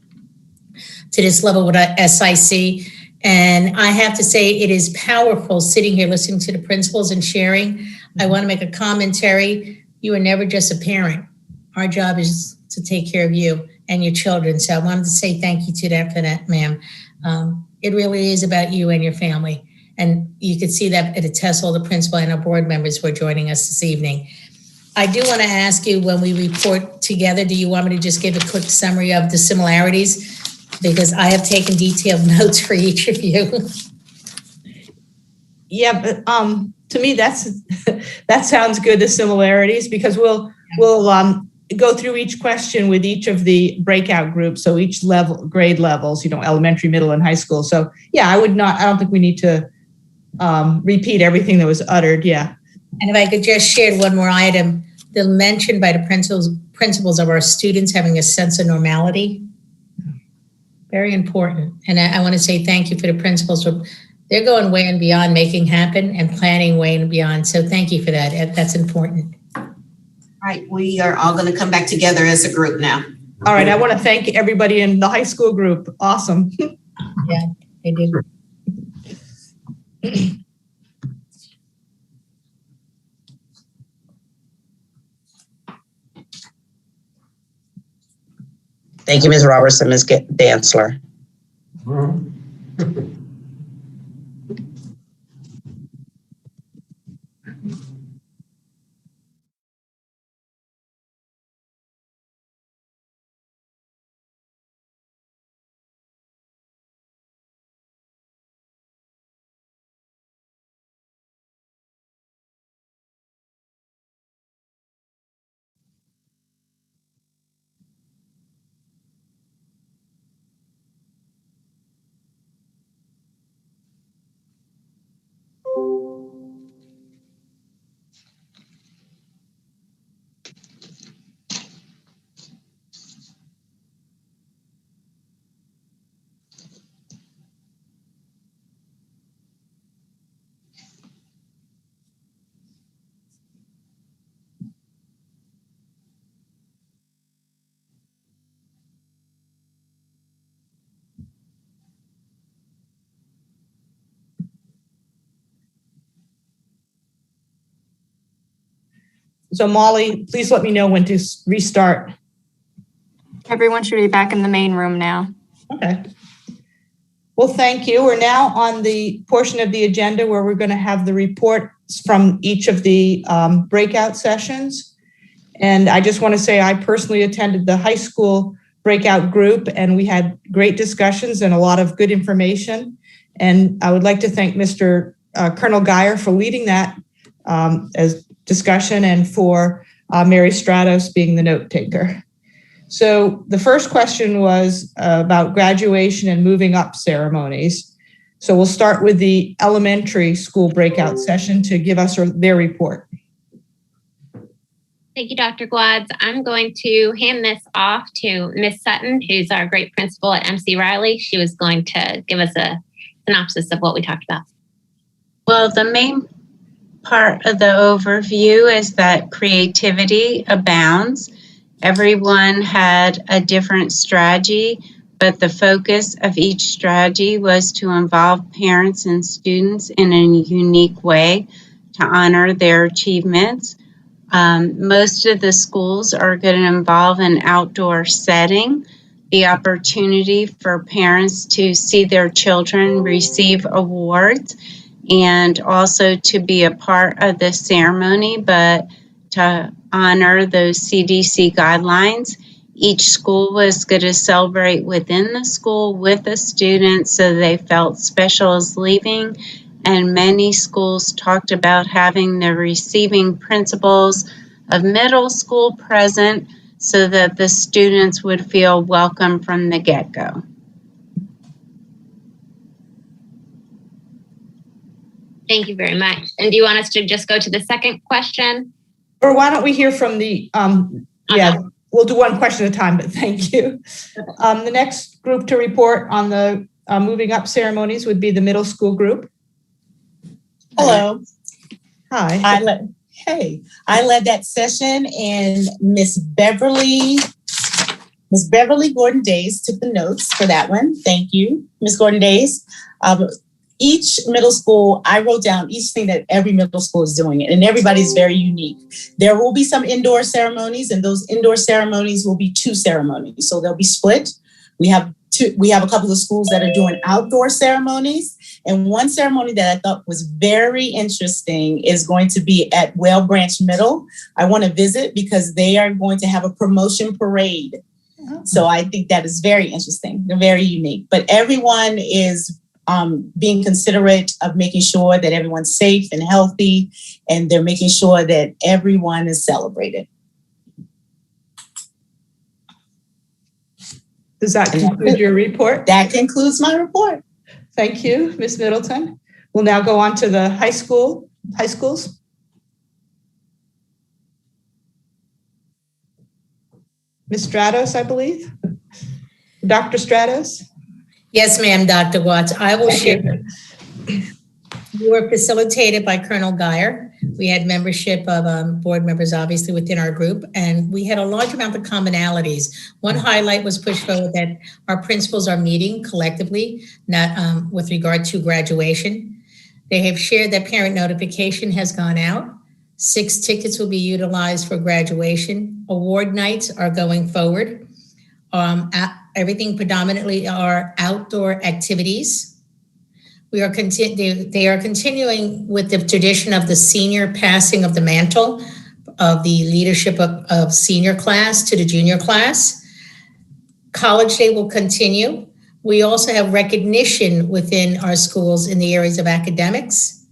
to this level with SIC. And I have to say it is powerful sitting here listening to the principals and sharing. I want to make a commentary. You are never just a parent. Our job is to take care of you and your children. So I wanted to say thank you to that for that, ma'am. It really is about you and your family. And you could see that it attests all the principal and our board members who are joining us this evening. I do want to ask you, when we report together, do you want me to just give a quick summary of the similarities? Because I have taken detailed notes for each of you. Yeah, but to me, that sounds good, the similarities, because we'll go through each question with each of the breakout groups. So each grade levels, elementary, middle, and high school. So yeah, I don't think we need to repeat everything that was uttered. Yeah. And if I could just share one more item, the mention by the principals of our students having a sense of normality. Very important. And I want to say thank you for the principals. They're going way and beyond making happen and planning way and beyond. So thank you for that. That's important. All right, we are all going to come back together as a group now. All right, I want to thank everybody in the high school group. Awesome. Yeah, they did. Thank you, Ms. Robertson, Ms. Dantzler. So Molly, please let me know when to restart. Everyone should be back in the main room now. Okay. Well, thank you. We're now on the portion of the agenda where we're going to have the reports from each of the breakout sessions. And I just want to say I personally attended the high school breakout group, and we had great discussions and a lot of good information. And I would like to thank Mr. Colonel Geyer for leading that as discussion, and for Mary Stratos being the note taker. So the first question was about graduation and moving up ceremonies. So we'll start with the elementary school breakout session to give us their report. Thank you, Dr. Gwads. I'm going to hand this off to Ms. Sutton, who's our great principal at MC Riley. She was going to give us a synopsis of what we talked about. Well, the main part of the overview is that creativity abounds. Everyone had a different strategy, but the focus of each strategy was to involve parents and students in a unique way to honor their achievements. Most of the schools are going to involve an outdoor setting, the opportunity for parents to see their children receive awards, and also to be a part of the ceremony, but to honor those CDC guidelines. Each school was going to celebrate within the school with the students so they felt special as leaving. And many schools talked about having the receiving principals of middle school present so that the students would feel welcome from the get-go. Thank you very much. And do you want us to just go to the second question? Or why don't we hear from the, we'll do one question at a time, but thank you. The next group to report on the moving up ceremonies would be the middle school group. Hello. Hi. I led that session, and Miss Beverly Gordon-Days took the notes for that one. Thank you, Miss Gordon-Days. Each middle school, I wrote down each thing that every middle school is doing, and everybody's very unique. There will be some indoor ceremonies, and those indoor ceremonies will be 2 ceremonies, so they'll be split. We have a couple of schools that are doing outdoor ceremonies, and one ceremony that I thought was very interesting is going to be at Well Branch Middle. I want to visit because they are going to have a promotion parade. So I think that is very interesting. They're very unique, but everyone is being considerate of making sure that everyone's safe and healthy, and they're making sure that everyone is celebrated. Does that conclude your report? That concludes my report. Thank you, Ms. Middleton. We'll now go on to the high schools. Ms. Stratos, I believe. Dr. Stratos? Yes, ma'am, Dr. Watts. I will share. We were facilitated by Colonel Geyer. We had membership of board members, obviously, within our group, and we had a large amount of commonalities. One highlight was pushed forward that our principals are meeting collectively, not with regard to graduation. They have shared that parent notification has gone out. 6 tickets will be utilized for graduation. Award nights are going forward. Everything predominantly are outdoor activities. They are continuing with the tradition of the senior passing of the mantle of the leadership of senior class to the junior class. College Day will continue. We also have recognition within our schools in the areas of academics,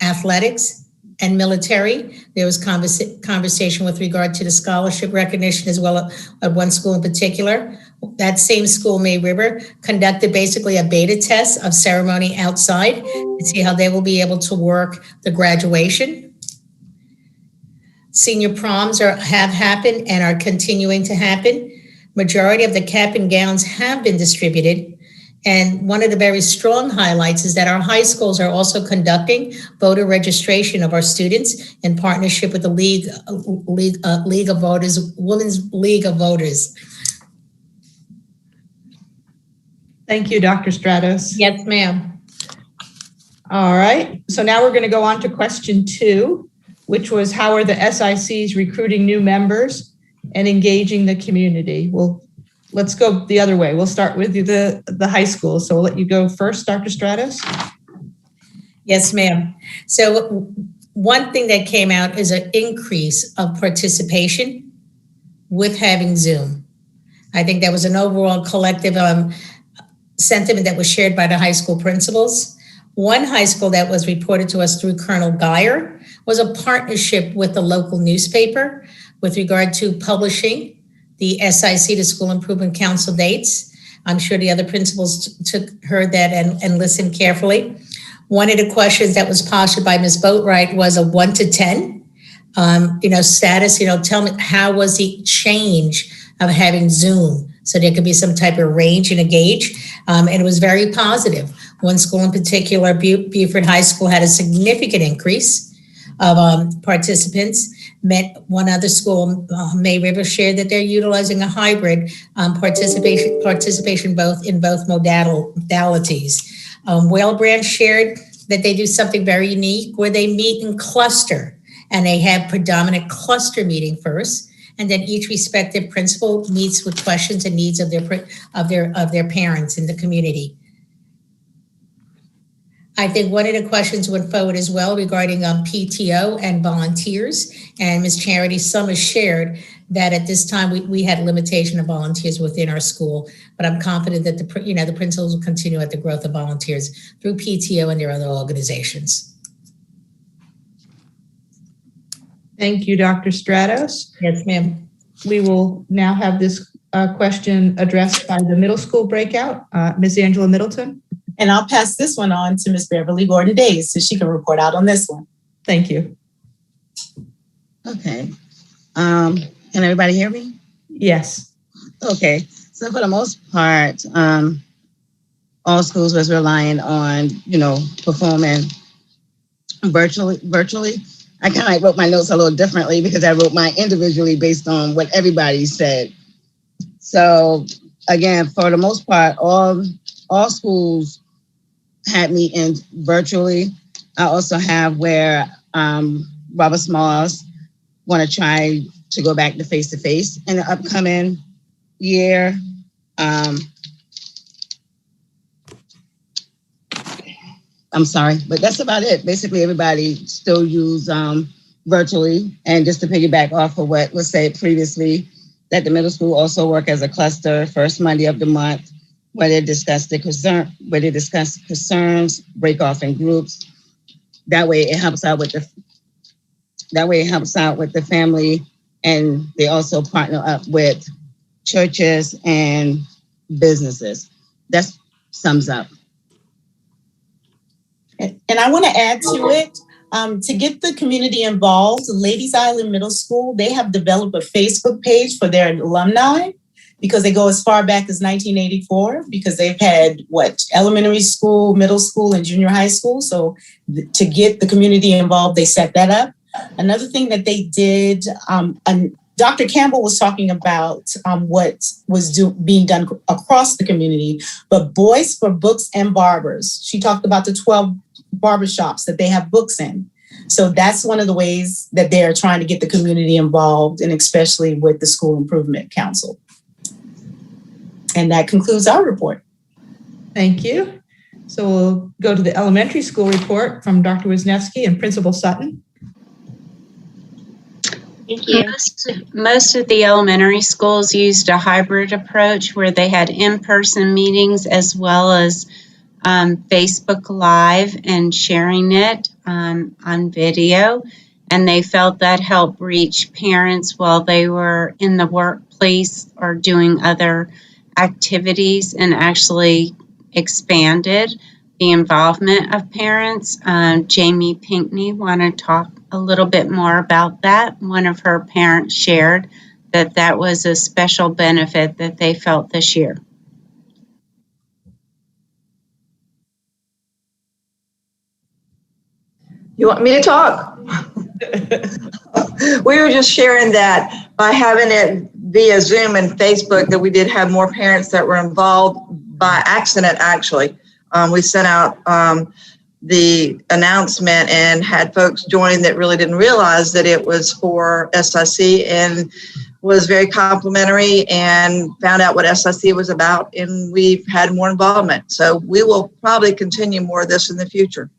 athletics, and military. There was conversation with regard to the scholarship recognition as well at one school in particular. That same school, May River, conducted basically a beta test of ceremony outside to see how they will be able to work the graduation. Senior proms have happened and are continuing to happen. Majority of the cap and gowns have been distributed. And one of the very strong highlights is that our high schools are also conducting voter registration of our students in partnership with the League of Voters, Women's League of Voters. Thank you, Dr. Stratos. Yes, ma'am. All right. So now we're going to go on to question 2, which was how are the SICs recruiting new members and engaging the community? Well, let's go the other way. We'll start with the high school. So we'll let you go first, Dr. Stratos. Yes, ma'am. So one thing that came out is an increase of participation with having Zoom. I think that was an overall collective sentiment that was shared by the high school principals. One high school that was reported to us through Colonel Geyer was a partnership with the local newspaper with regard to publishing the SIC, the School Improvement Council dates. I'm sure the other principals heard that and listened carefully. One of the questions that was posed by Ms. Boatwright was a 1 to 10. status, tell me, how was the change of having Zoom? So there could be some type of range and a gauge. And it was very positive. One school in particular, Beaufort High School, had a significant increase of participants. One other school, May River, shared that they're utilizing a hybrid participation in both modalities. Whale Branch shared that they do something very unique where they meet in cluster, and they have predominant cluster meeting first, and then each respective principal meets with questions and needs of their parents in the community. I think one of the questions went forward as well regarding PTO and volunteers, and Ms. Charity Summers shared that at this time we had a limitation of volunteers within our school, but I'm confident that the principals will continue at the growth of volunteers through PTO and their other organizations. Thank you, Dr. Stratos. Yes, ma'am. We will now have this question addressed by the middle school breakout, Ms. Angela Middleton. And I'll pass this one on to Ms. Beverly Gordon-Days so she can report out on this one. Thank you. Okay. Can everybody hear me? Yes. Okay. So for the most part, all schools was relying on, performing virtually. I kind of wrote my notes a little differently because I wrote mine individually based on what everybody said. So again, for the most part, all schools had meetings virtually. I also have where Robert Smalls want to try to go back to face-to-face in the upcoming year. I'm sorry, but that's about it. Basically, everybody still use virtually. And just to piggyback off of what was said previously, that the middle school also work as a cluster first Monday of the month, where they discuss concerns, break off in groups. That way it helps out with the family, and they also partner up with churches and businesses. That sums up. And I want to add to it, to get the community involved, Ladies Island Middle School, they have developed a Facebook page for their alumni because they go as far back as 1984, because they've had elementary school, middle school, and junior high school. So to get the community involved, they set that up. Another thing that they did, and Dr. Campbell was talking about what was being done across the community, but Boys for Books and Barbers. She talked about the 12 barbershops that they have books in. So that's one of the ways that they're trying to get the community involved, and especially with the School Improvement Council. And that concludes our report. Thank you. So we'll go to the elementary school report from Dr. Wisniewski and Principal Sutton. Thank you. Most of the elementary schools used a hybrid approach where they had in-person meetings as well as Facebook Live and sharing it on video. And they felt that helped reach parents while they were in the workplace or doing other activities, and actually expanded the involvement of parents. Jamie Pinkney wanted to talk a little bit more about that. One of her parents shared that that was a special benefit that they felt this year. You want me to talk? We were just sharing that by having it via Zoom and Facebook, that we did have more parents that were involved by accident, actually. We sent out the announcement and had folks join that really didn't realize that it was for SIC, and was very complimentary and found out what SIC was about, and we've had more involvement. So we will probably continue more of this in the future.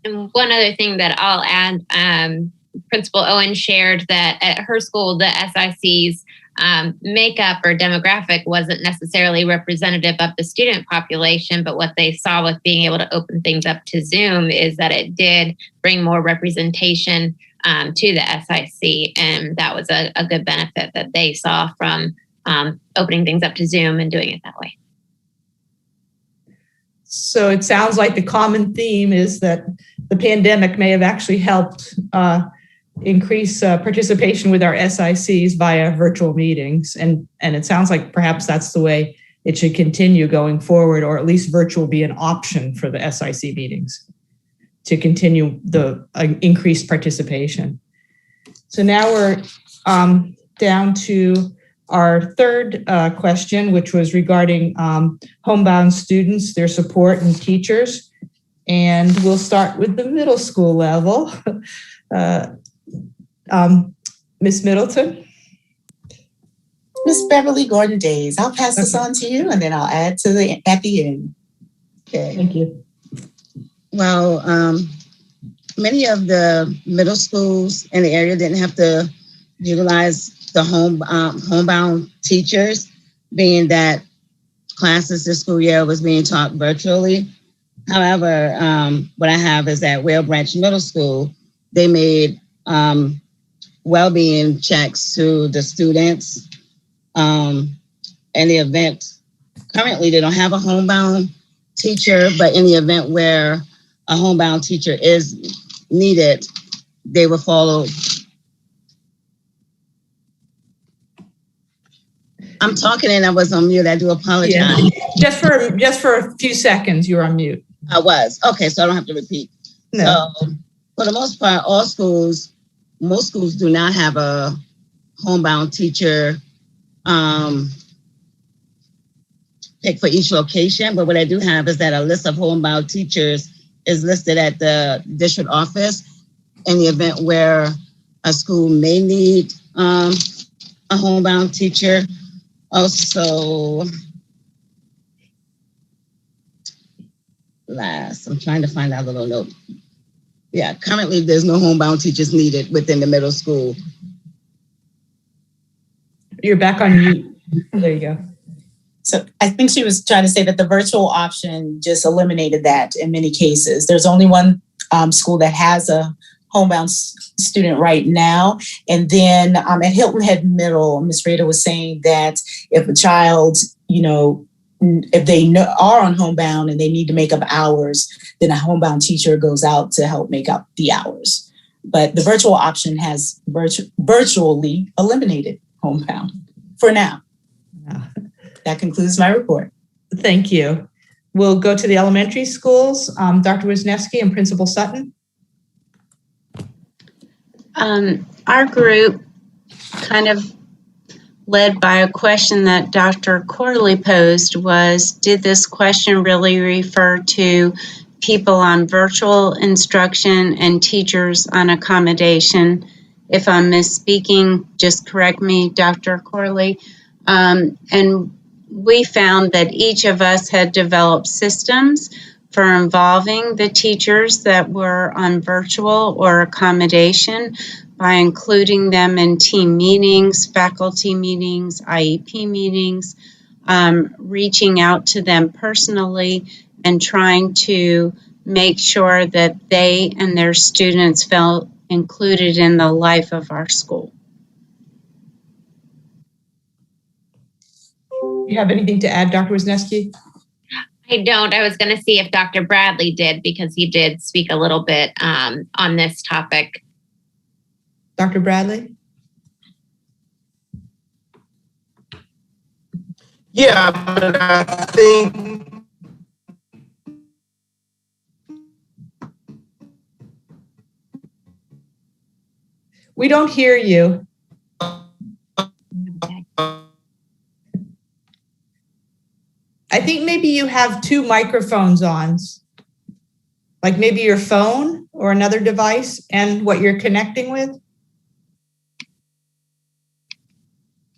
And one other thing that I'll add, Principal Owen shared that at her school, the SIC's makeup or demographic wasn't necessarily representative of the student population, but what they saw with being able to open things up to Zoom is that it did bring more representation to the SIC, and that was a good benefit that they saw from opening things up to Zoom and doing it that way. So it sounds like the common theme is that the pandemic may have actually helped increase participation with our SICs via virtual meetings. And it sounds like perhaps that's the way it should continue going forward, or at least virtual be an option for the SIC meetings to continue the increased participation. So now we're down to our third question, which was regarding homebound students, their support, and teachers. And we'll start with the middle school level. Ms. Middleton. Ms. Beverly Gordon Days, I'll pass this on to you and then I'll add to at the end. Okay. Thank you. Well, many of the middle schools in the area didn't have to utilize the homebound teachers, being that classes this school year was being taught virtually. However, what I have is at Whale Branch Middle School, they made well-being checks to the students. In the event, currently they don't have a homebound teacher, but in the event where a homebound teacher is needed, they will follow. I'm talking and I was on mute. I do apologize. Yeah. Just for a few seconds, you were on mute. I was. Okay, so I don't have to repeat. No. So for the most part, most schools do not have a homebound teacher pick for each location. But what I do have is that a list of homebound teachers is listed at the district office in the event where a school may need a homebound teacher. Also, I'm trying to find that little note. Yeah, currently there's no homebound teachers needed within the middle school. You're back on mute. There you go. So I think she was trying to say that the virtual option just eliminated that in many cases. There's only one school that has a homebound student right now. And then at Hilton Head Middle, Ms. Rita was saying that if a child, if they are on homebound and they need to make up hours, then a homebound teacher goes out to help make up the hours. But the virtual option has virtually eliminated homebound for now. That concludes my report. Thank you. We'll go to the elementary schools. Dr. Wisniewski and Principal Sutton. Our group, kind of led by a question that Dr. Corley posed, was, did this question really refer to people on virtual instruction and teachers on accommodation? If I'm misspeaking, just correct me, Dr. Corley. And we found that each of us had developed systems for involving the teachers that were on virtual or accommodation by including them in team meetings, faculty meetings, IEP meetings, reaching out to them personally and trying to make sure that they and their students felt included in the life of our school. You have anything to add, Dr. Wisniewski? I don't. I was going to see if Dr. Bradley did, because he did speak a little bit on this topic. Dr. Bradley? Yeah, but I think we don't hear you. I think maybe you have two microphones on, like maybe your phone or another device and what you're connecting with.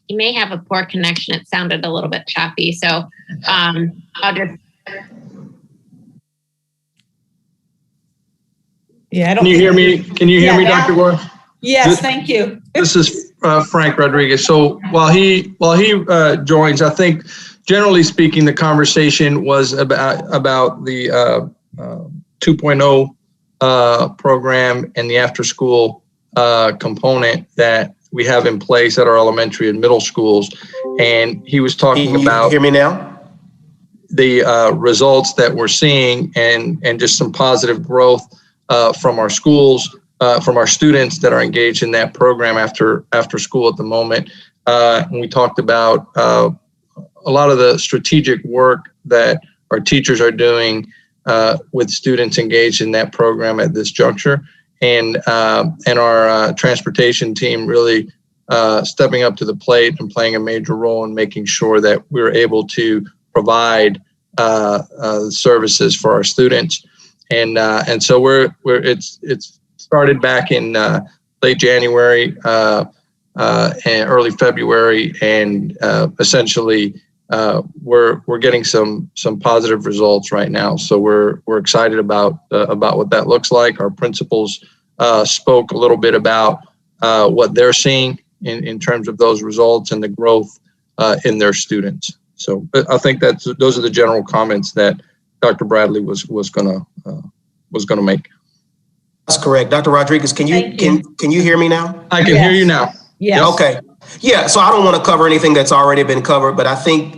You may have a poor connection. It sounded a little bit choppy. So I'll just. Yeah, Can you hear me? Can you hear me, Dr. Gore? Yes, thank you. This is Frank Rodriguez. So while he joins, I think generally speaking, the conversation was about the 2.0 program and the after school component that we have in place at our elementary and middle schools. And he was talking about, hear me now? The results that we're seeing and just some positive growth from our schools from our students that are engaged in that program after school at the moment. And we talked about a lot of the strategic work that our teachers are doing with students engaged in that program at this juncture, and our transportation team really stepping up to the plate and playing a major role in making sure that we're able to provide services for our students. And so it's started back in late January and early February, and essentially we're getting some positive results right now. So we're excited about what that looks like. Our principals spoke a little bit about what they're seeing in terms of those results and the growth in their students. So I think those are the general comments that Dr. Bradley was gonna make. That's correct. Dr. Rodriguez, can you hear me now? I can hear you now. Yes. Okay. Yeah, so I don't want to cover anything that's already been covered, but I think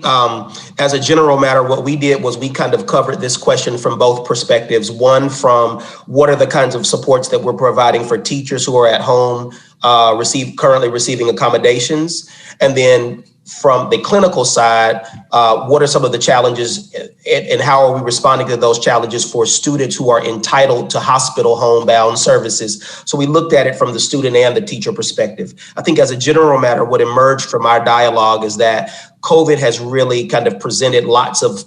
as a general matter, what we did was we kind of covered this question from both perspectives. One, from what are the kinds of supports that we're providing for teachers who are at home, currently receiving accommodations, and then from the clinical side, what are some of the challenges and how are we responding to those challenges for students who are entitled to hospital homebound services? So we looked at it from the student and the teacher perspective. I think as a general matter, what emerged from our dialogue is that COVID has really kind of presented lots of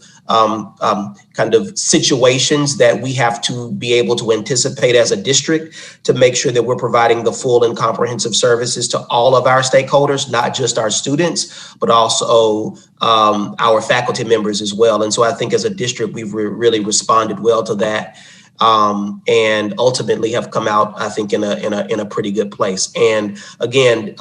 kind of situations that we have to be able to anticipate as a district to make sure that we're providing the full and comprehensive services to all of our stakeholders, not just our students, but also our faculty members as well. And so I think as a district, we've really responded well to that. And ultimately have come out, I think, in a pretty good place. And again,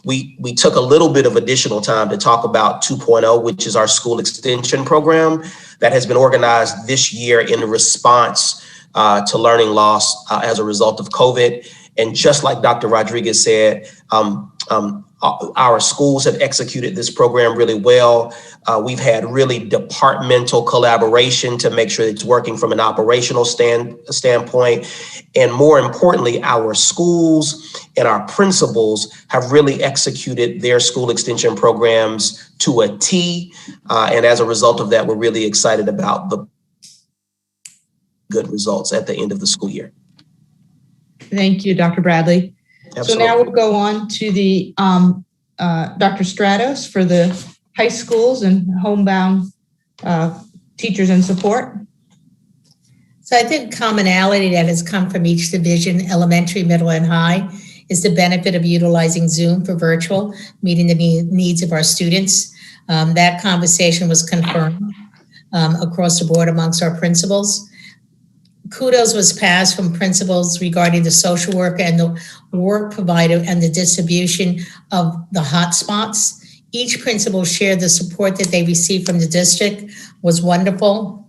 we took a little bit of additional time to talk about 2.0, which is our school extension program that has been organized this year in response to learning loss as a result of COVID. And just like Dr. Rodriguez said, our schools have executed this program really well. We've had really departmental collaboration to make sure it's working from an operational standpoint. And more importantly, our schools and our principals have really executed their school extension programs to a T. And as a result of that, we're really excited about the good results at the end of the school year. Thank you, Dr. Bradley. Absolutely. So now we'll go on to the Dr. Stratos for the high schools and homebound teachers and support. So I think commonality that has come from each division, elementary, middle, and high, is the benefit of utilizing Zoom for virtual, meeting the needs of our students. That conversation was confirmed across the board amongst our principals. Kudos was passed from principals regarding the social worker and the work provider and the distribution of the hotspots. Each principal shared the support that they received from the district was wonderful.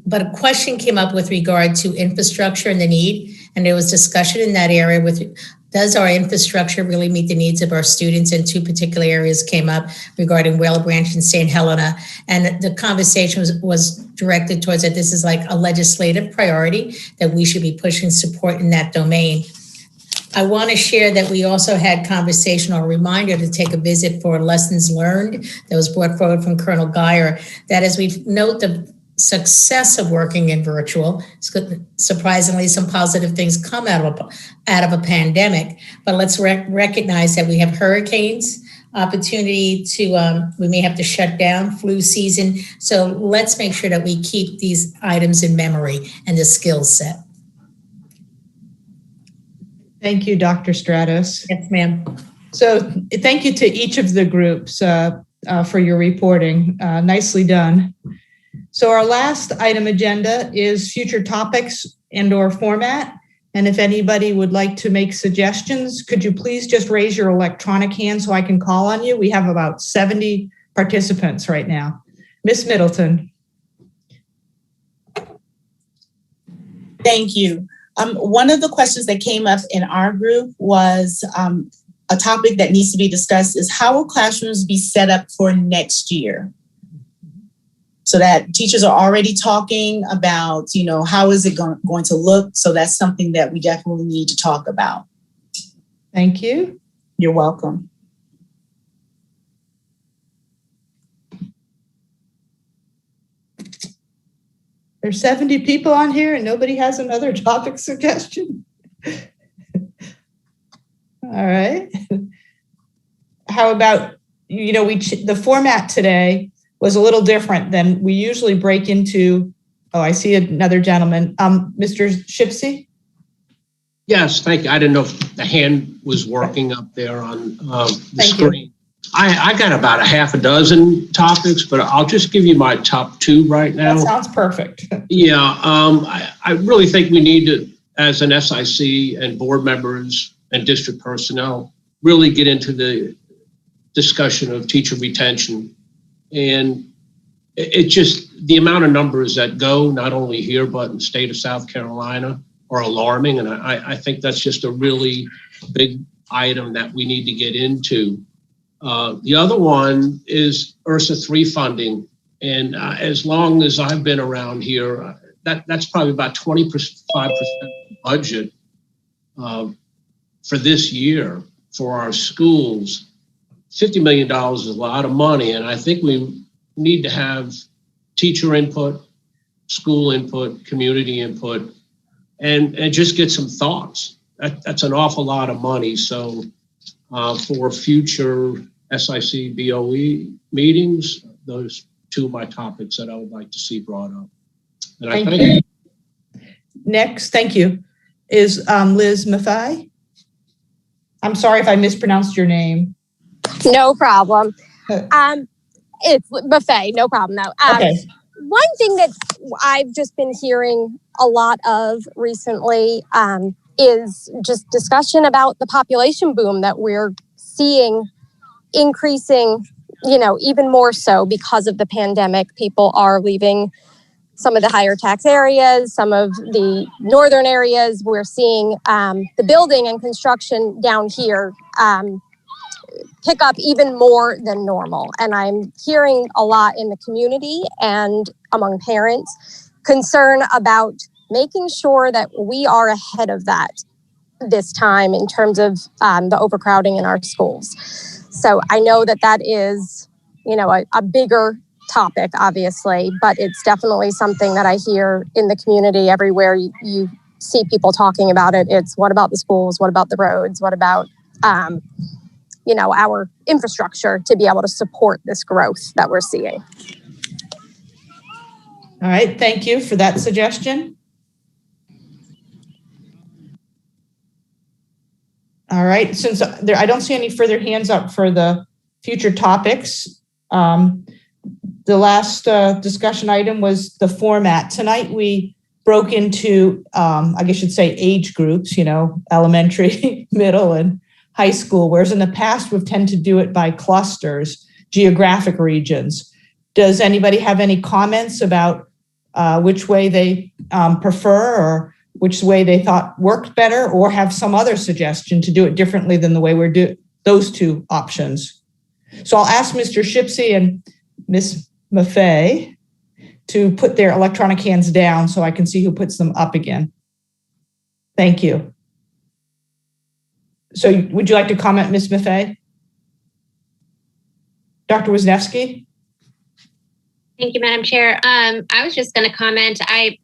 But a question came up with regard to infrastructure and the need, and there was discussion in that area with, does our infrastructure really meet the needs of our students? And two particular areas came up regarding Whale Branch and St. Helena. And the conversation was directed towards that this is like a legislative priority, that we should be pushing support in that domain. I want to share that we also had conversation or reminder to take a visit for lessons learned that was brought forward from Colonel Geyer, that as we note the success of working in virtual, surprisingly, some positive things come out of a pandemic, but let's recognize that we have hurricanes, opportunity to, we may have to shut down, flu season. So let's make sure that we keep these items in memory and the skill set. Thank you, Dr. Stratos. Yes, ma'am. So thank you to each of the groups for your reporting. Nicely done. So our last item agenda is future topics and or format. And if anybody would like to make suggestions, could you please just raise your electronic hand so I can call on you? We have about 70 participants right now. Ms. Middleton. Thank you. One of the questions that came up in our group was a topic that needs to be discussed is how will classrooms be set up for next year? so that teachers are already talking about, how is it going to look? So that's something that we definitely need to talk about. Thank you. You're welcome. There's 70 people on here and nobody has another topic suggestion. All right. How about, the format today was a little different than we usually break into. Oh, I see another gentleman. Mr. Shipsey? Yes, thank you. I didn't know if the hand was working up there on the screen. I got about a half a dozen topics, but I'll just give you my top 2 right now. That sounds perfect. Yeah, I really think we need to, as an SIC and board members and district personnel, really get into the discussion of teacher retention. And it just, the amount of numbers that go, not only here, but in the state of South Carolina, are alarming. And I think that's just a really big item that we need to get into. The other one is URSA 3 funding. And as long as I've been around here, that's probably about 25% budget for this year for our schools. $50 million is a lot of money. And I think we need to have teacher input, school input, community input, and just get some thoughts. That's an awful lot of money. So for future SIC BOE meetings, those 2 of my topics that I would like to see brought up. And I thank you. Next, thank you, is Liz Maffei. I'm sorry if I mispronounced your name. No problem. It's Buffet, no problem though. Okay. One thing that I've just been hearing a lot of recently is just discussion about the population boom that we're seeing increasing, even more so because of the pandemic. People are leaving some of the higher tax areas, some of the northern areas. We're seeing the building and construction down here pick up even more than normal. And I'm hearing a lot in the community and among parents concern about making sure that we are ahead of that this time in terms of the overcrowding in our schools. So I know that is, a bigger topic, obviously, but it's definitely something that I hear in the community everywhere you see people talking about it. It's what about the schools? What about the roads? What about, our infrastructure to be able to support this growth that we're seeing? All right, thank you for that suggestion. All right, since I don't see any further hands up for the future topics, the last discussion item was the format. Tonight we broke into, I guess you'd say age groups, elementary, middle, and high school, whereas in the past we've tended to do it by clusters, geographic regions. Does anybody have any comments about which way they prefer or which way they thought worked better, or have some other suggestion to do it differently than the way we're doing those 2 options? So I'll ask Mr. Shipsey and Ms. Maffei to put their electronic hands down so I can see who puts them up again. Thank you. So would you like to comment, Ms. Maffei? Dr. Wisniewski? Thank you, Madam Chair. I was just going to comment. I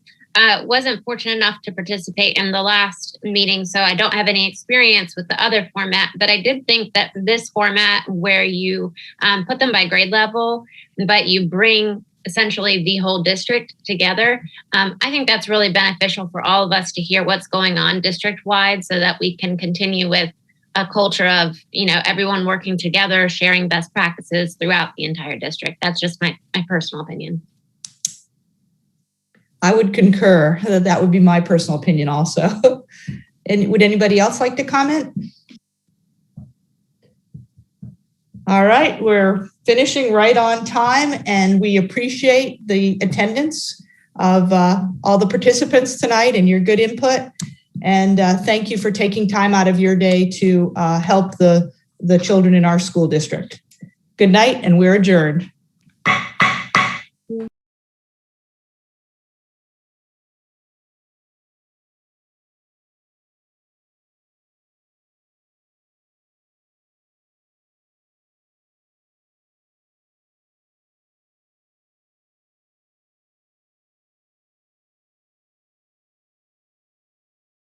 wasn't fortunate enough to participate in the last meeting, so I don't have any experience with the other format, but I did think that this format where you put them by grade level, but you bring essentially the whole district together, I think that's really beneficial for all of us to hear what's going on district-wide so that we can continue with a culture of, everyone working together, sharing best practices throughout the entire district. That's just my personal opinion. I would concur. That would be my personal opinion also. And would anybody else like to comment? All right, we're finishing right on time, and we appreciate the attendance of all the participants tonight and your good input. And thank you for taking time out of your day to help the children in our school district. Good night, and we're adjourned.